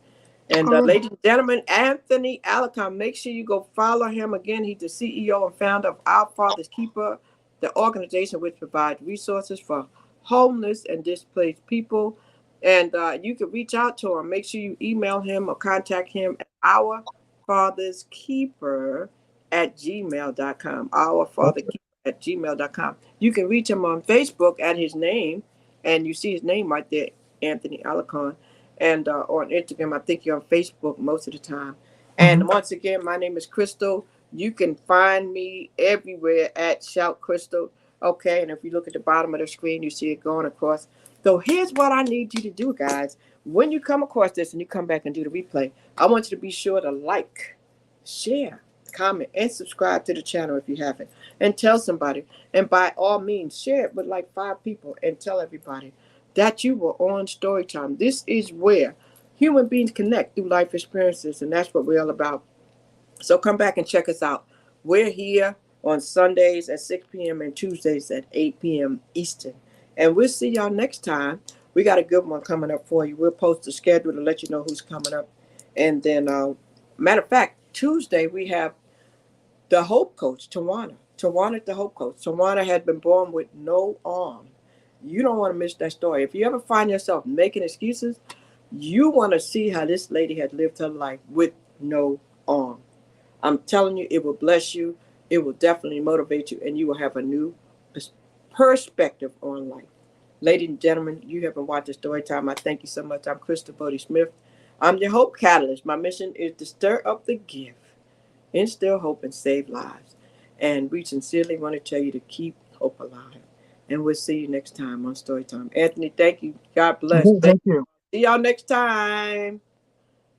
And All right. ladies and gentlemen, Anthony Alacorn, make sure you go follow him. Again, he's the CEO and founder of Our Father's Keeper, the organization which provides resources for homeless and displaced people. And you can reach out to him. Make sure you email him or contact him at Our Father's Keeper at gmail.com. Our Father Keeper at gmail.com. You can reach him on Facebook at his name, and you see his name right there, Anthony Alacorn, and on Instagram. I think you're on Facebook most of the time. And Mhm. once again, my name is Crystal. You can find me everywhere at Shout Crystal. Okay, and if you look at the bottom of the screen, you see it going across. So here's what I need you to do, guys. When you come across this and you come back and do the replay, I want you to be sure to like, share, comment, and subscribe to the channel if you haven't. And tell somebody. And by all means, share it with like 5 people and tell everybody that you were on Storytime. This is where human beings connect through life experiences, and that's what we're all about. So come back and check us out. We're here on Sundays at 6 p.m. and Tuesdays at 8 p.m. Eastern. And we'll see y'all next time. We got a good one coming up for you. We'll post the schedule to let you know who's coming up. And then, matter of fact, Tuesday we have the Hope Coach, Tawana. Tawana, the Hope Coach. Tawana had been born with no arm. You don't want to miss that story. If you ever find yourself making excuses, you want to see how this lady had lived her life with no arm. I'm telling you, it will bless you. It will definitely motivate you, and you will have a new perspective on life. Ladies and gentlemen, you have been watching Story Time. I thank you so much. I'm Crystal Bodie Smith. I'm your hope catalyst. My mission is to stir up the gift, instill hope, and save lives. And we sincerely want to tell you to keep hope alive. And we'll see you next time on Story Time. Anthony, thank you. God bless. Okay, thank you. See y'all next time.